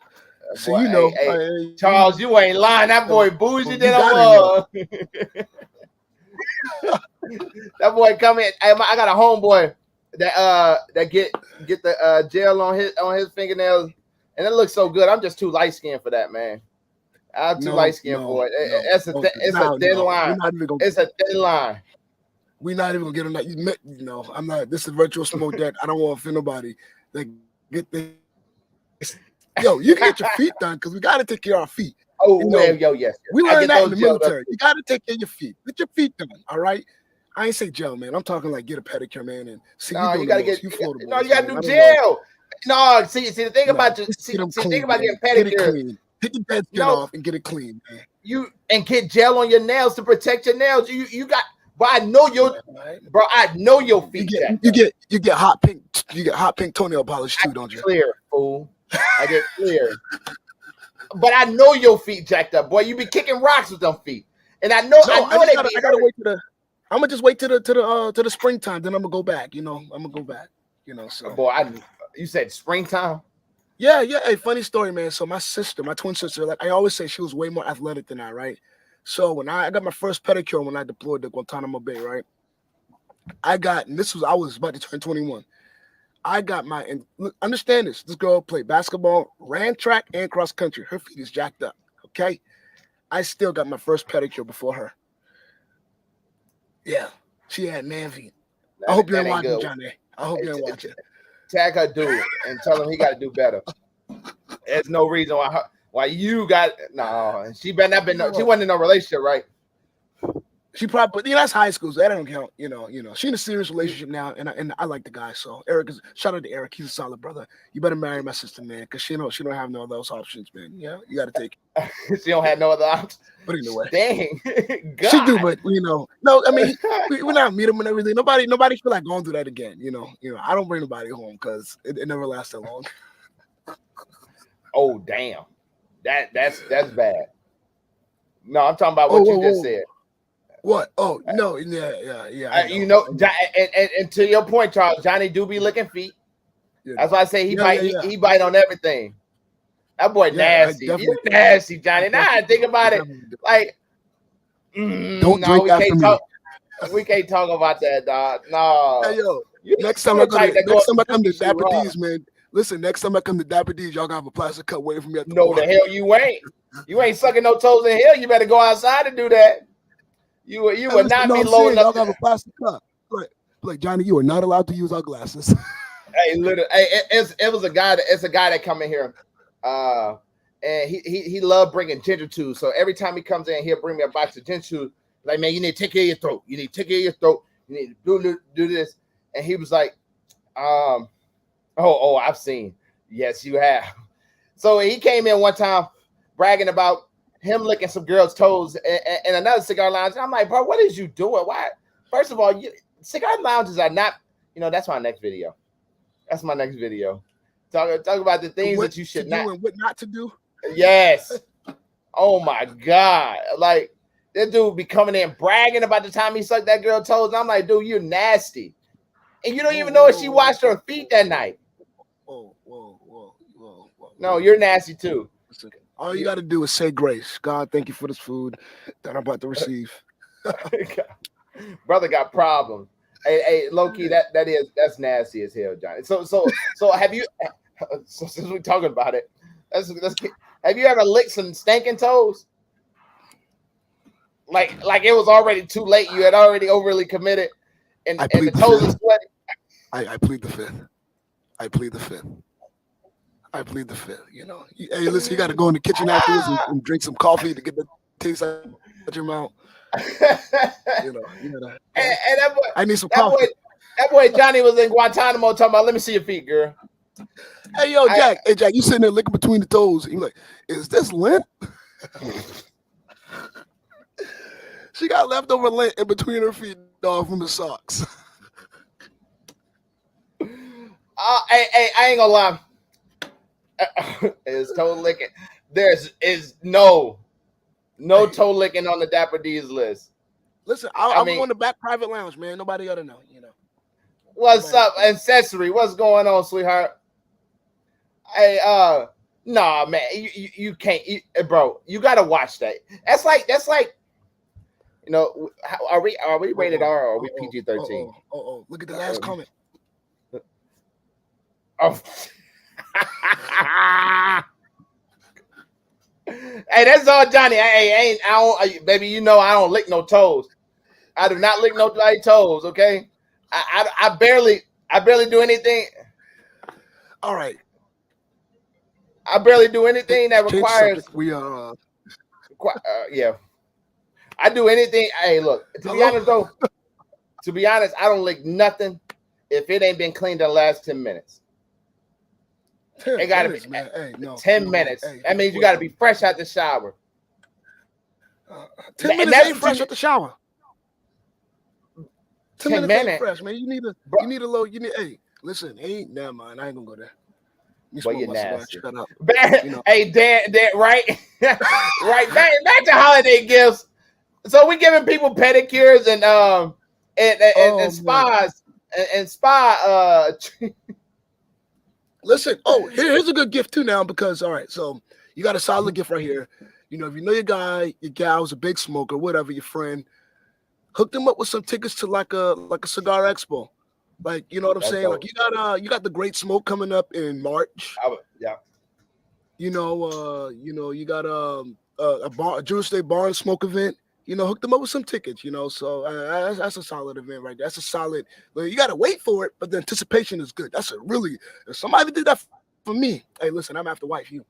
So boy, you know, hey, Charles, you ain't lying. That boy bougie than I was. That boy come in. I got a homeboy that get the gel on his fingernails, and it looks so good. I'm just too light skinned for that, man. I'm too light skinned for it. It's a thin line. It's a thin line. We're not even gonna get on that. You know, I'm not. This is virtual smoke that I don't want to offend nobody. Like, get the you can get your feet done because we got to take care of our feet. Oh, you know, yes. We learned that in the military. You got to take care of your feet. Get your feet done. All right. I ain't say gel, man. I'm talking like get a pedicure, man. And see, you gotta get. You gotta do gel. No, see the thing about you. See the thing about getting pedicure. Take the dead skin off and get it clean, man. You and get gel on your nails to protect your nails. You got. But I know your bro. I know your feet. You get hot pink. You get hot pink toenail polish too, don't you? Clear, fool. I get clear. But I know your feet jacked up, boy. You be kicking rocks with them feet, and I know. I gotta wait to the. I'm gonna just wait to the springtime. Then I'm gonna go back. You know, I'm gonna go back. You know, so boy, you said springtime. Yeah. Hey, funny story, man. So my twin sister, like I always say, she was way more athletic than I, right? So when I got my first pedicure when I deployed to Guantanamo Bay, right? I was about to turn 21. I got and look, understand this. This girl played basketball, ran track and cross country. Her feet is jacked up. Okay. I still got my first pedicure before her. Yeah. She had man feet. I hope you ain't watching, Johnny. I hope you ain't watching. Tag her dude and tell him he got to do better. There's no reason why you got no. She better not been. She wasn't in no relationship, right? She probably, that's high school, so that don't count. You know. She in a serious relationship now, and I like the guy. So shout out to Eric. He's a solid brother. You better marry my sister, man, because she don't have no of those options, man. Yeah, you got to take it. She don't have no other options. But anyway, dang, God. She do, but no. I mean, we not meet him and everything. Nobody feel like going through that again. You know. I don't bring nobody home because it never lasts that long. Oh damn. That's bad. No, I'm talking about what you just said. What? Oh no, yeah. And to your point, Charles, Johnny do be licking feet. Yeah. That's why I say he bite on everything. That boy nasty. You nasty, Johnny. Now I think about it, like don't drink after me. We can't talk about that, dog. No. Hey, yo, next time I come to Dapper D's, man. Listen, next time I come to Dapper D's, y'all gonna have a plastic cup waiting for me at the bar. The hell you ain't. You ain't sucking no toes in here. You better go outside and do that. You would not be loading up. Y'all have a plastic cup. Like Johnny, you are not allowed to use our glasses. Hey, literally, it was a guy. It's a guy that come in here, and he loved bringing ginger chews. So every time he comes in, he'll bring me a box of ginger chews. Like, man, you need to take care of your throat. You need to take care of your throat. You need to do this. And he was like, Oh, I've seen. Yes, you have. So he came in one time bragging about him licking some girl's toes in another cigar lounge. And I'm like, bro, what is you doing? Why? First of all, cigar lounges are not, that's my next video. That's my next video. Talk about the things that you should not do and what not to do. Yes. Oh my God. Like, that dude be coming in bragging about the time he sucked that girl's toes. And I'm like, dude, you're nasty. And you don't even know if she washed her feet that night. Whoa. No, you're nasty too. All you got to do is say grace. God, thank you for this food that I'm about to receive. Brother got problems. Hey, low key, that's nasty as hell, Johnny. So have you? So since we're talking about it, have you ever licked some stinking toes? Like it was already too late. You had already overly committed, and the toes are sweaty. I plead the fifth. I plead the fifth. Hey, listen, you got to go in the kitchen afterwards and drink some coffee to get the taste out of your mouth. You know that. And that boy, I need some coffee. That boy Johnny was in Guantanamo talking about, let me see your feet, girl. Hey, yo, Jack. Hey, Jack, you sitting there licking between the toes. You like, is this lint? She got leftover lint in between her feet off from the socks. Hey, I ain't gonna lie. It's toe licking. Is no toe licking on the Dapper D's list. Listen, I'm on the back private lounge, man. Nobody ought to know, you know. What's up, Accessory? What's going on, sweetheart? Hey, nah, man, you can't, bro. You gotta watch that. That's like, you know, are we rated R or are we PG-13? Oh, look at the last comment. Oh. Hey, that's all, Johnny. I don't, baby. You know I don't lick no toes. I do not lick no toes. Okay, I barely do anything. All right, I barely do anything that requires. We are. Yeah, I do anything. Hey, look. To be honest, I don't lick nothing if it ain't been cleaned in the last 10 minutes. It gotta be 10 minutes. Hey, that means you gotta be fresh out the shower. 10 minutes ain't fresh out the shower. 10 minutes ain't fresh, man. You need a little. Hey, listen. Never mind. I ain't gonna go there. Well, you're nasty. Shut up. Hey, Dan, right? Right. Back to holiday gifts. So we giving people pedicures and spas and spa. Listen, here's a good gift too now because all right, so you got a solid gift right here. You know, if you know your guy, your gal's a big smoker, whatever, your friend, hook them up with some tickets to like a cigar expo. Like, you know what I'm saying? Dope. Like you got the Great Smoke coming up in March. Yeah. You you got a Jewish Day Bar and Smoke event. You know, hook them up with some tickets, you know. So that's a solid event right there. That's a solid. Well, you got to wait for it, but the anticipation is good. That's if somebody did that for me. Hey, listen, I'm after wife. You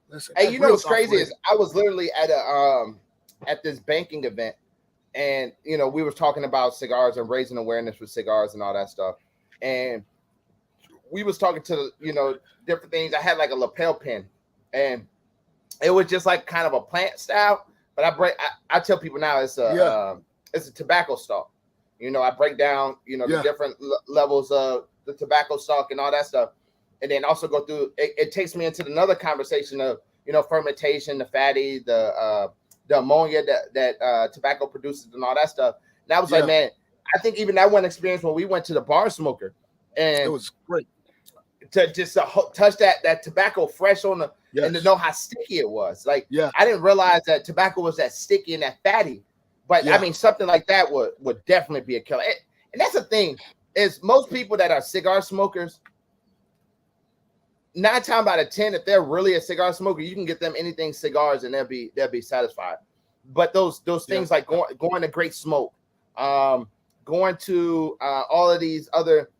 listen. Hey, you know what's crazy is I was literally at this banking event, and you know we were talking about cigars and raising awareness for cigars and all that stuff, and we was talking to different things. I had like a lapel pin, and it was just like kind of a plant style. But I tell people now it's a tobacco stalk. You know, I break down, the different levels of the tobacco stalk and all that stuff. And then also go through, it takes me into another conversation of, fermentation, the fatty, the ammonia that tobacco produces and all that stuff. And I was like, man, I think even that one experience when we went to the bar smoker and it was great to just touch that tobacco fresh on the, and to know how sticky it was. Like, I didn't realize that tobacco was that sticky and that fatty. But I mean, something like that would definitely be a killer. And that's the thing is most people that are cigar smokers, 9 times out of 10, if they're really a cigar smoker, you can get them anything cigars and they'll be satisfied. But those things like going to Great Smoke, going to all of these other,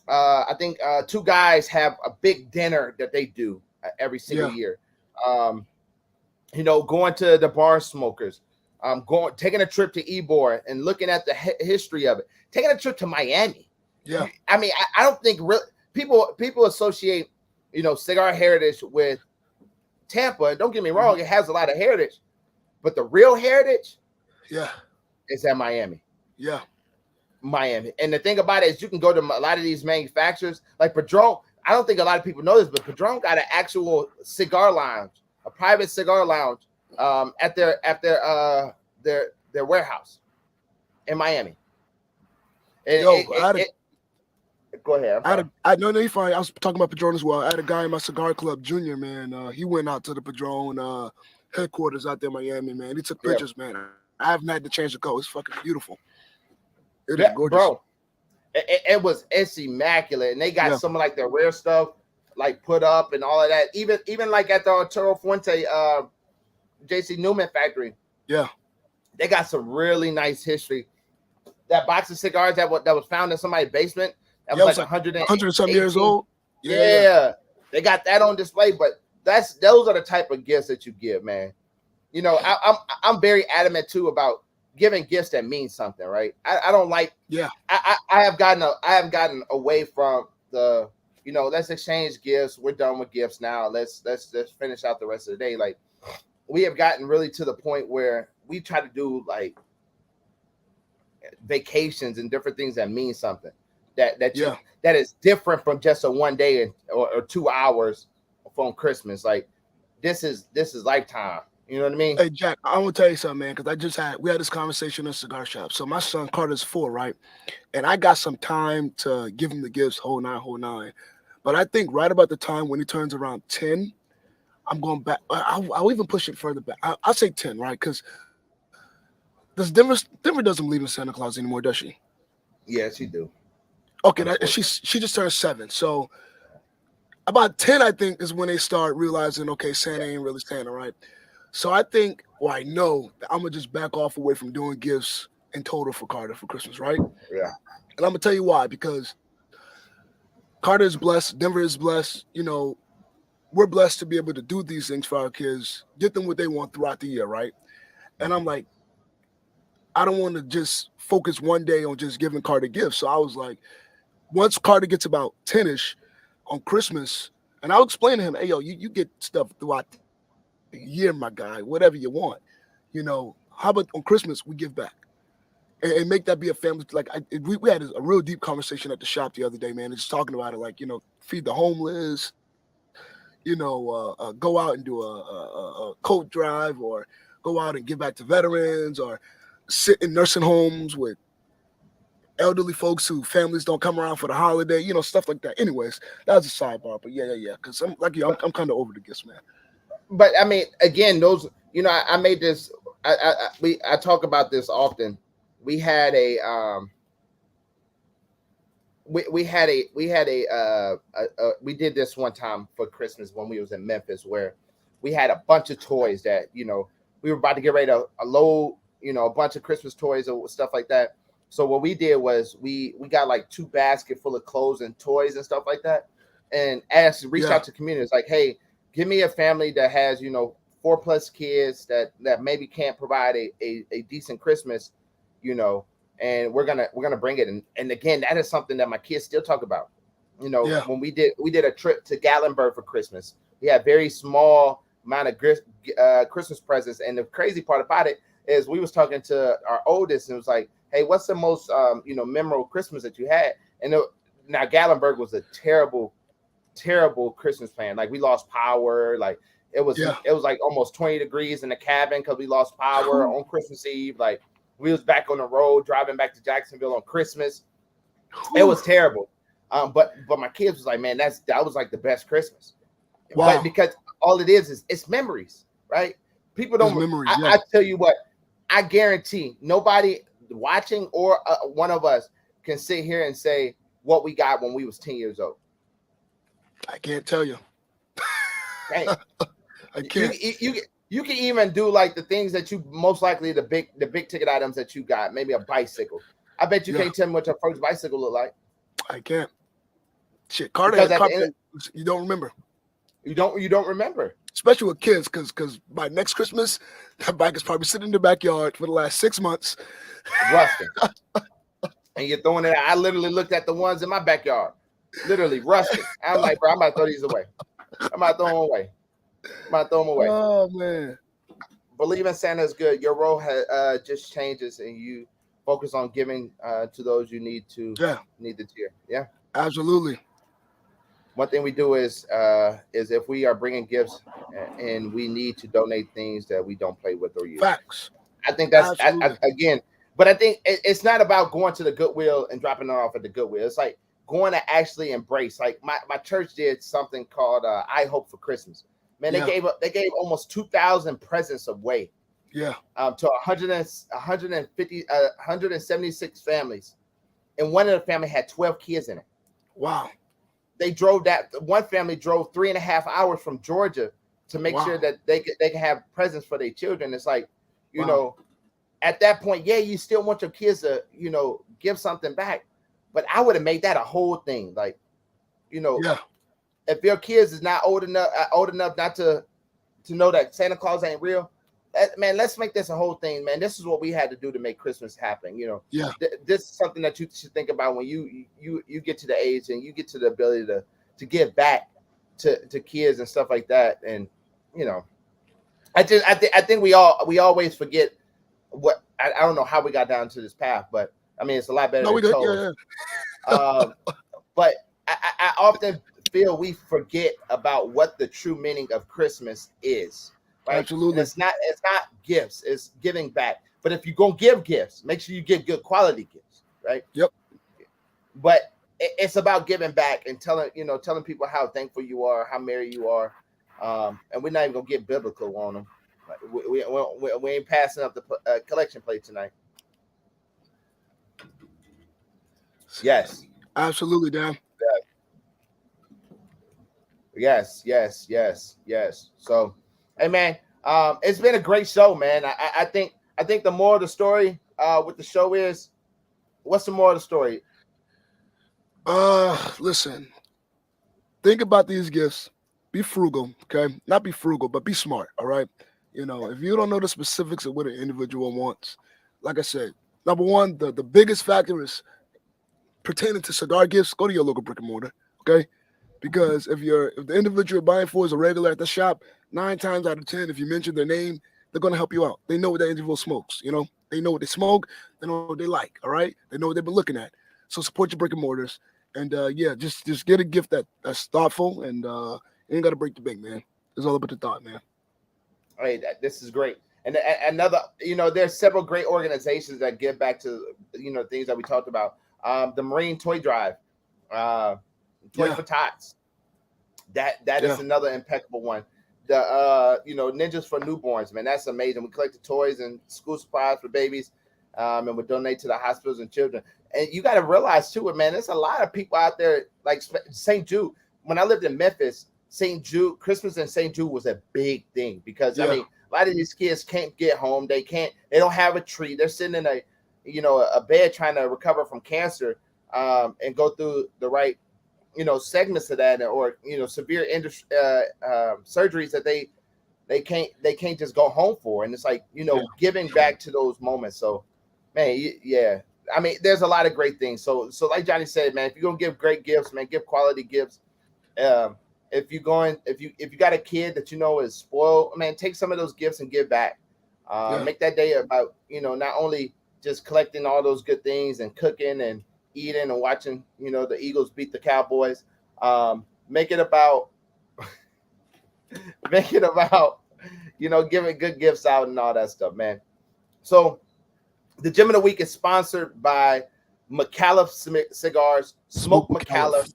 I think 2 guys have a big dinner that they do every single year. Going to the bar smokers, taking a trip to Ybor and looking at the history of it, taking a trip to Miami. Yeah, I mean, I don't think people associate cigar heritage with Tampa. And don't get me wrong, it has a lot of heritage, but the real heritage, is at Miami. Yeah, Miami. And the thing about it is, you can go to a lot of these manufacturers like Padron. I don't think a lot of people know this, but Padron got an actual cigar lounge, a private cigar lounge, at their warehouse in Miami. Go ahead. You're fine. I was talking about Padron as well. I had a guy in my cigar club, Junior, man. He went out to the Padron headquarters out there in Miami, man. He took pictures, man. I haven't had the chance to go. It's fucking beautiful. It is gorgeous. Bro. It's immaculate, and they got some of like their rare stuff like put up and all of that. Even like at the Arturo Fuente JC Newman factory, they got some really nice history. That box of cigars that was found in somebody's basement that was like 100 some years old. Yeah, they got that on display. But those are the type of gifts that you give, man. I'm very adamant too about giving gifts that mean something, right? I don't like. Yeah. I have gotten away from the, let's exchange gifts. We're done with gifts now. Let's finish out the rest of the day. Like, we have gotten really to the point where we try to do like vacations and different things that mean something that is different from just a one day or 2 hours from Christmas. Like, this is lifetime. You know what I mean? Hey, Jack, I want to tell you something, man, because we had this conversation in a cigar shop. So my son Carter's 4, right? And I got some time to give him the gifts, whole nine. But I think right about the time when he turns around 10, I'm going back. I'll even push it further back. I'll say 10, right? Because Denver doesn't believe in Santa Claus anymore, does she? Yeah, she do. Okay, she just turned 7. So about 10, I think, is when they start realizing, okay, Santa ain't really Santa, right? So I think, I know that I'm going to just back off away from doing gifts in total for Carter for Christmas, right? Yeah. And I'm going to tell you why, because Carter is blessed. Denver is blessed. We're blessed to be able to do these things for our kids, get them what they want throughout the year, right? And I'm like, I don't want to just focus one day on just giving Carter gifts. So I was like, once Carter gets about 10-ish on Christmas, and I'll explain to him, hey, yo, you get stuff throughout the year, my guy, whatever you want. How about on Christmas we give back and make that be a family? Like, we had a real deep conversation at the shop the other day, man. Just talking about it, like, feed the homeless, go out and do a coat drive, or go out and give back to veterans, or sit in nursing homes with elderly folks who families don't come around for the holiday, stuff like that. Anyways, that was a sidebar, but yeah. Because I'm kind of over the gifts, man. But I mean, again, those, I made this. I talk about this often. We had a we did this one time for Christmas when we was in Memphis, where we had a bunch of toys that we were about to get ready to load a bunch of Christmas toys or stuff like that. So what we did was we got like 2 baskets full of clothes and toys and stuff like that, and reached out to communities like, hey, give me a family that has 4+ kids that maybe can't provide a decent Christmas, and we're gonna bring it. And again, that is something that my kids still talk about. When we did a trip to Gatlinburg for Christmas, we had very small amount of Christmas presents, and the crazy part about it is we was talking to our oldest, and it was like, hey, what's the most memorable Christmas that you had? And now Gatlinburg was a terrible Christmas plan. Like, we lost power. Like, it was like almost 20 degrees in the cabin because we lost power on Christmas Eve. Like, we was back on the road driving back to Jacksonville on Christmas. It was terrible. But my kids was like, man, that was like the best Christmas. Wow. But because all it is it's memories, right? People don't. I tell you what, I guarantee nobody watching or one of us can sit here and say what we got when we was 10 years old. I can't tell you. Dang. I can't. You can even do like the things that you most likely the big ticket items that you got, maybe a bicycle. I bet you can't tell me what your first bicycle looked like. I can't. Shit, Carter, you don't remember. You don't remember. Especially with kids, because by next Christmas, that bike is probably sitting in the backyard for the last 6 months. Rusting. And you're throwing it out. I literally looked at the ones in my backyard. Literally rusted. I'm like, bro, I'm about to throw these away. I'm about to throw them away. Oh, man. Believe in Santa is good. Your role just changes, and you focus on giving to those you need the cheer. Yeah. Absolutely. One thing we do is if we are bringing gifts and we need to donate things that we don't play with or use. Facts. I think that's again, but I think it's not about going to the Goodwill and dropping it off at the Goodwill. It's like going to actually embrace. Like my church did something called I Hope for Christmas. Man, they gave almost 2,000 presents away. Yeah. To 176 families, and one of the family had 12 kids in it. Wow. They drove one family drove 3.5 hours from Georgia to make sure that they can have presents for their children. It's like, at that point, you still want your kids to, give something back. But I would have made that a whole thing. Like, if your kids is not old enough not to know that Santa Claus ain't real, man, let's make this a whole thing, man. This is what we had to do to make Christmas happen. You know, Yeah. This is something that you should think about when you get to the age and you get to the ability to give back to kids and stuff like that. And you know, I think we always forget what I don't know how we got down to this path, but I mean it's a lot better than toes. But I often feel we forget about what the true meaning of Christmas is. Right? Absolutely. And it's not gifts, it's giving back. But if you're gonna give gifts, make sure you get good quality gifts, right? Yep. But it's about giving back and telling people how thankful you are, how merry you are. And we're not even gonna get biblical on them. We ain't passing up the collection plate tonight. Yes. Absolutely, Dan. Yes. So, hey man, it's been a great show, man. I think the moral of the story with the show is, what's the moral of the story? Listen, think about these gifts. Be frugal, okay? Not be frugal, but be smart, all right? You know, if you don't know the specifics of what an individual wants, like I said, number one, the biggest factor is pertaining to cigar gifts. Go to your local brick and mortar, okay? Because if the individual you're buying for is a regular at the shop, 9 times out of 10, if you mention their name, they're gonna help you out. They know what that individual smokes. You know, they know what they smoke. They know what they like. All right, they know what they've been looking at. So support your brick and mortars, and just get a gift that's thoughtful, and you ain't gotta break the bank, man. It's all about the thought, man. Hey, this is great. And another, there's several great organizations that give back to things that we talked about. The Marine Toy Drive, Toy for Tots. That is another impeccable one. The Ninjas for Newborns, man, that's amazing. We collect the toys and school supplies for babies, and we donate to the hospitals and children. And you got to realize too, man, there's a lot of people out there like St. Jude. When I lived in Memphis, St. Jude, Christmas and St. Jude was a big thing because I mean, a lot of these kids can't get home. They don't have a tree. They're sitting in a bed trying to recover from cancer, and go through the right segments of that, or severe surgeries that they can't just go home for. And it's like giving back to those moments. So man, I mean, there's a lot of great things. So like Johnny said, man, if you're gonna give great gifts, man, give quality gifts. If you got a kid that is spoiled, man, take some of those gifts and give back. Make that day about not only just collecting all those good things and cooking and eating and watching the Eagles beat the Cowboys. Make it about giving good gifts out and all that stuff, man. So the Gem of the Week is sponsored by McAuliffe Cigars. Smoke McAuliffe.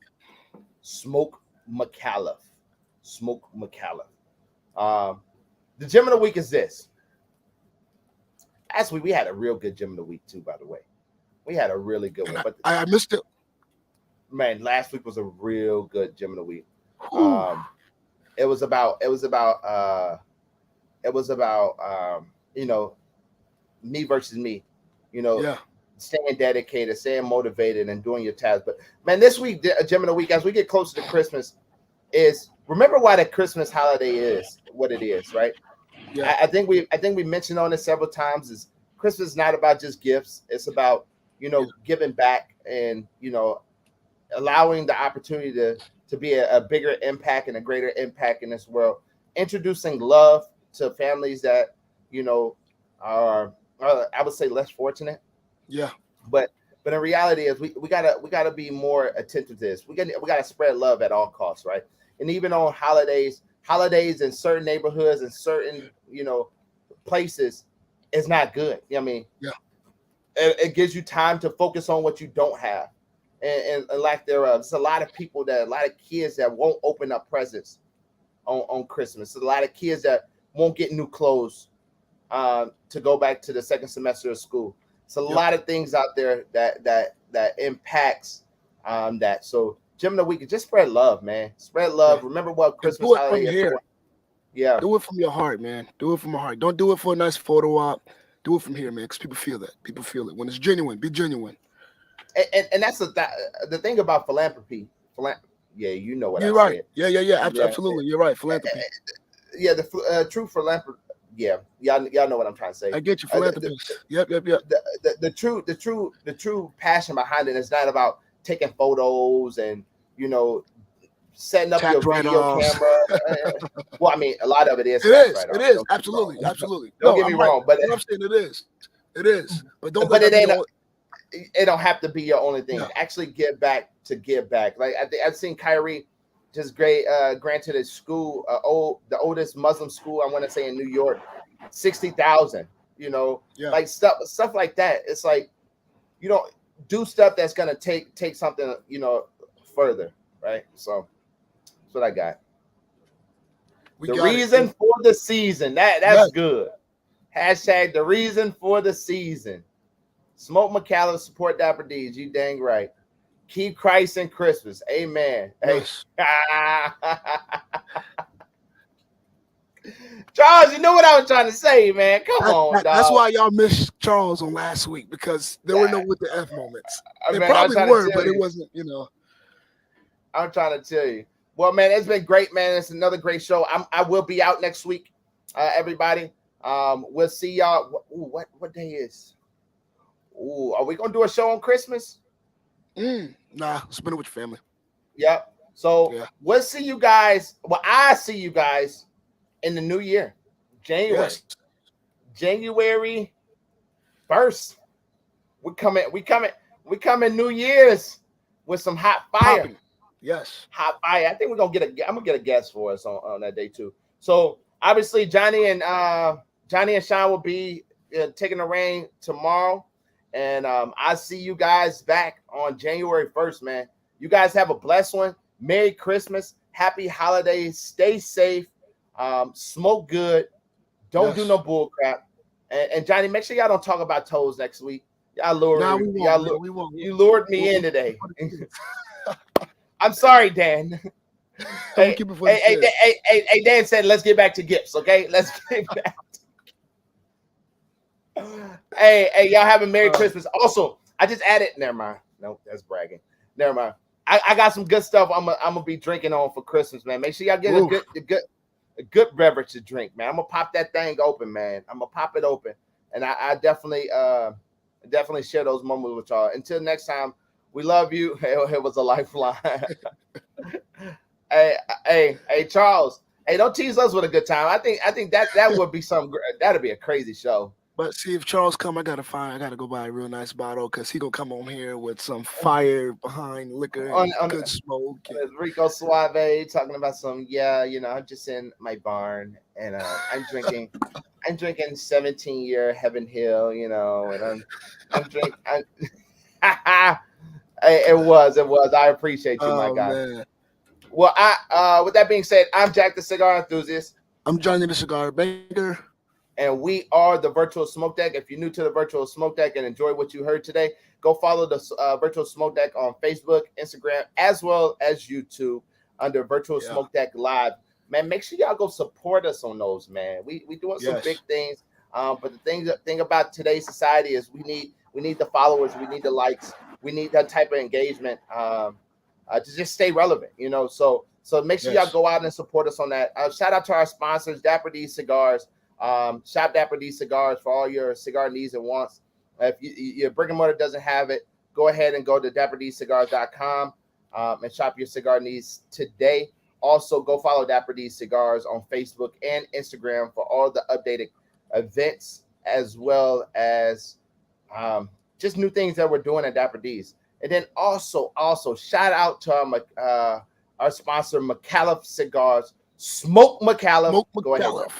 The Gem of the Week is this. Actually, we had a real good Gem of the Week too, by the way. We had a really good one. But I missed it. Man, last week was a real good Gem of the Week. It was about me versus me. Staying dedicated, staying motivated, and doing your tasks. But man, this week, Gem of the Week, as we get closer to Christmas, is remember why the Christmas holiday is what it is, right? Yeah. I think we mentioned on it several times. Is Christmas is not about just gifts. It's about giving back and allowing the opportunity to be a bigger impact and a greater impact in this world. Introducing love to families that are I would say less fortunate. Yeah. But in reality is we gotta be more attentive to this. We gotta spread love at all costs, right? And even on holidays in certain neighborhoods and certain places is not good. I mean, it gives you time to focus on what you don't have and lack thereof. There's a lot of kids that won't open up presents on Christmas. There's a lot of kids that won't get new clothes to go back to the second semester of school. It's a lot of things out there that impacts that. So Gem of the Week, just spread love, man. Spread love. Remember what Christmas holiday is for. Yeah. Do it from your heart, man. Do it from your heart. Don't do it for a nice photo op. Do it from here, man, because people feel that. People feel it. When it's genuine, be genuine. And that's the thing about philanthropy. Yeah, you know what you're right. Said. Yeah. Absolutely. You're right. Philanthropy. Yeah, the true yeah, y'all know what I'm trying to say. I get you, philanthropist. Yep. The true passion behind it is not about taking photos and setting up your video camera. Well, I mean, a lot of it is. It is absolutely. Don't get me wrong, but I'm saying it is. But don't. But it don't have to be your only thing. No. Actually, give back. Like I've seen Kyrie just granted his school, the oldest Muslim school I want to say in New York, 60,000. Like stuff like that. It's like do stuff that's gonna take something further, right? So that's what I got. The reason for the season. That's good. Hashtag the reason for the season. Smoke McCallum, support Dapper D's. You dang right. Keep Christ in Christmas. Amen. Yes. Hey. Charles, you know what I was trying to say, man. Come on, dog. That's why y'all missed Charles on last week, because there were no with the F moments. They probably were, but it wasn't, I'm trying to tell you. Well, man, it's been great, man. It's another great show. I will be out next week, everybody. We'll see y'all. Ooh, what day is? Ooh, are we gonna do a show on Christmas? Nah, spend it with your family. Yep. So we'll see you guys. Well, I see you guys in the new year, January. Yes. January 1st. We coming New Year's with some hot fire. Popping. Yes. Hot fire. I think we're gonna I'm gonna get a guest for us on that day too. So obviously Johnny and Sean will be taking the reign tomorrow. And I see you guys back on January 1st, man. You guys have a blessed one. Merry Christmas. Happy holidays. Stay safe. Smoke good. Don't do no bull crap. And Johnny, make sure y'all don't talk about toes next week. Y'all lured me. We won't. You lured me in today. I'm sorry, Dan. Hey, Dan said, let's get back to gifts, okay? Let's get back. Hey, y'all have a Merry Christmas. Also, I just added. Never mind. No, that's bragging. Never mind. I got some good stuff. I'm gonna be drinking on for Christmas, man. Make sure y'all get a good beverage to drink, man. I'm gonna pop that thing open, man. I'm gonna pop it open, and I definitely share those moments with y'all. Until next time, we love you. It was a lifeline. Hey, Charles. Hey, don't tease us with a good time. I think that would be that'd be a crazy show. But see, if Charles come, I gotta go buy a real nice bottle, because he gonna come on here with some fire behind liquor and good smoke. Rico Suave talking about some, I'm just in my barn and I'm drinking 17-year Heaven Hill, and I'm drinking. It was. I appreciate you, my guy. Man. Well, with that being said, I'm Jack the Cigar Enthusiast. I'm Johnny the Cigar Baker. And we are the Virtual Smoke Deck. If you're new to the Virtual Smoke Deck and enjoy what you heard today, go follow the Virtual Smoke Deck on Facebook, Instagram, as well as YouTube under Virtual Smoke Deck Live. Man, make sure y'all go support us on those, man. We doing some big things. But the thing about today's society is we need the followers, we need the likes, we need that type of engagement to just stay relevant, So make sure y'all go out and support us on that. Shout out to our sponsors, Dapper D Cigars. Shop Dapper D Cigars for all your cigar needs and wants. If your brick and mortar doesn't have it, go ahead and go to dapperDcigars.com and shop your cigar needs today. Also, go follow Dapper D Cigars on Facebook and Instagram for all the updated events, as well as just new things that we're doing at Dapper D's. And then also shout out to our sponsor, McAuliffe Cigars. Smoke McAuliffe. Go ahead.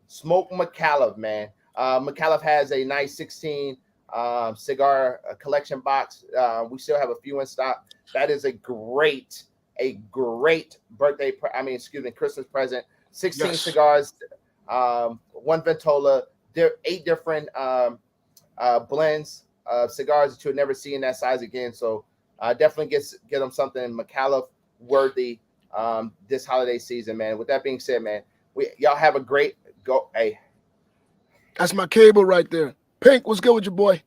Smoke McAuliffe, man. McAuliffe has a nice 16 cigar collection box. We still have a few in stock. That is a great birthday. Christmas present. 16 cigars, one Ventola. There are 8 different blends of cigars that you'll never see in that size again. So definitely get them something McAuliffe worthy this holiday season, man. With that being said, man, y'all have a great go. Hey, that's my cable right there. Pink, what's good with your boy?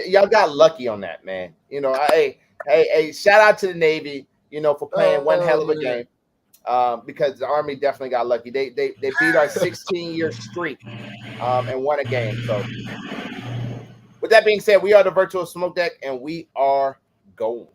Y'all got lucky on that, man. Hey, shout out to the Navy, for playing one hell of a game. because the Army definitely got lucky. They beat our 16-year streak and won a game. So with that being said, we are the Virtual Smoke Deck, and we are going.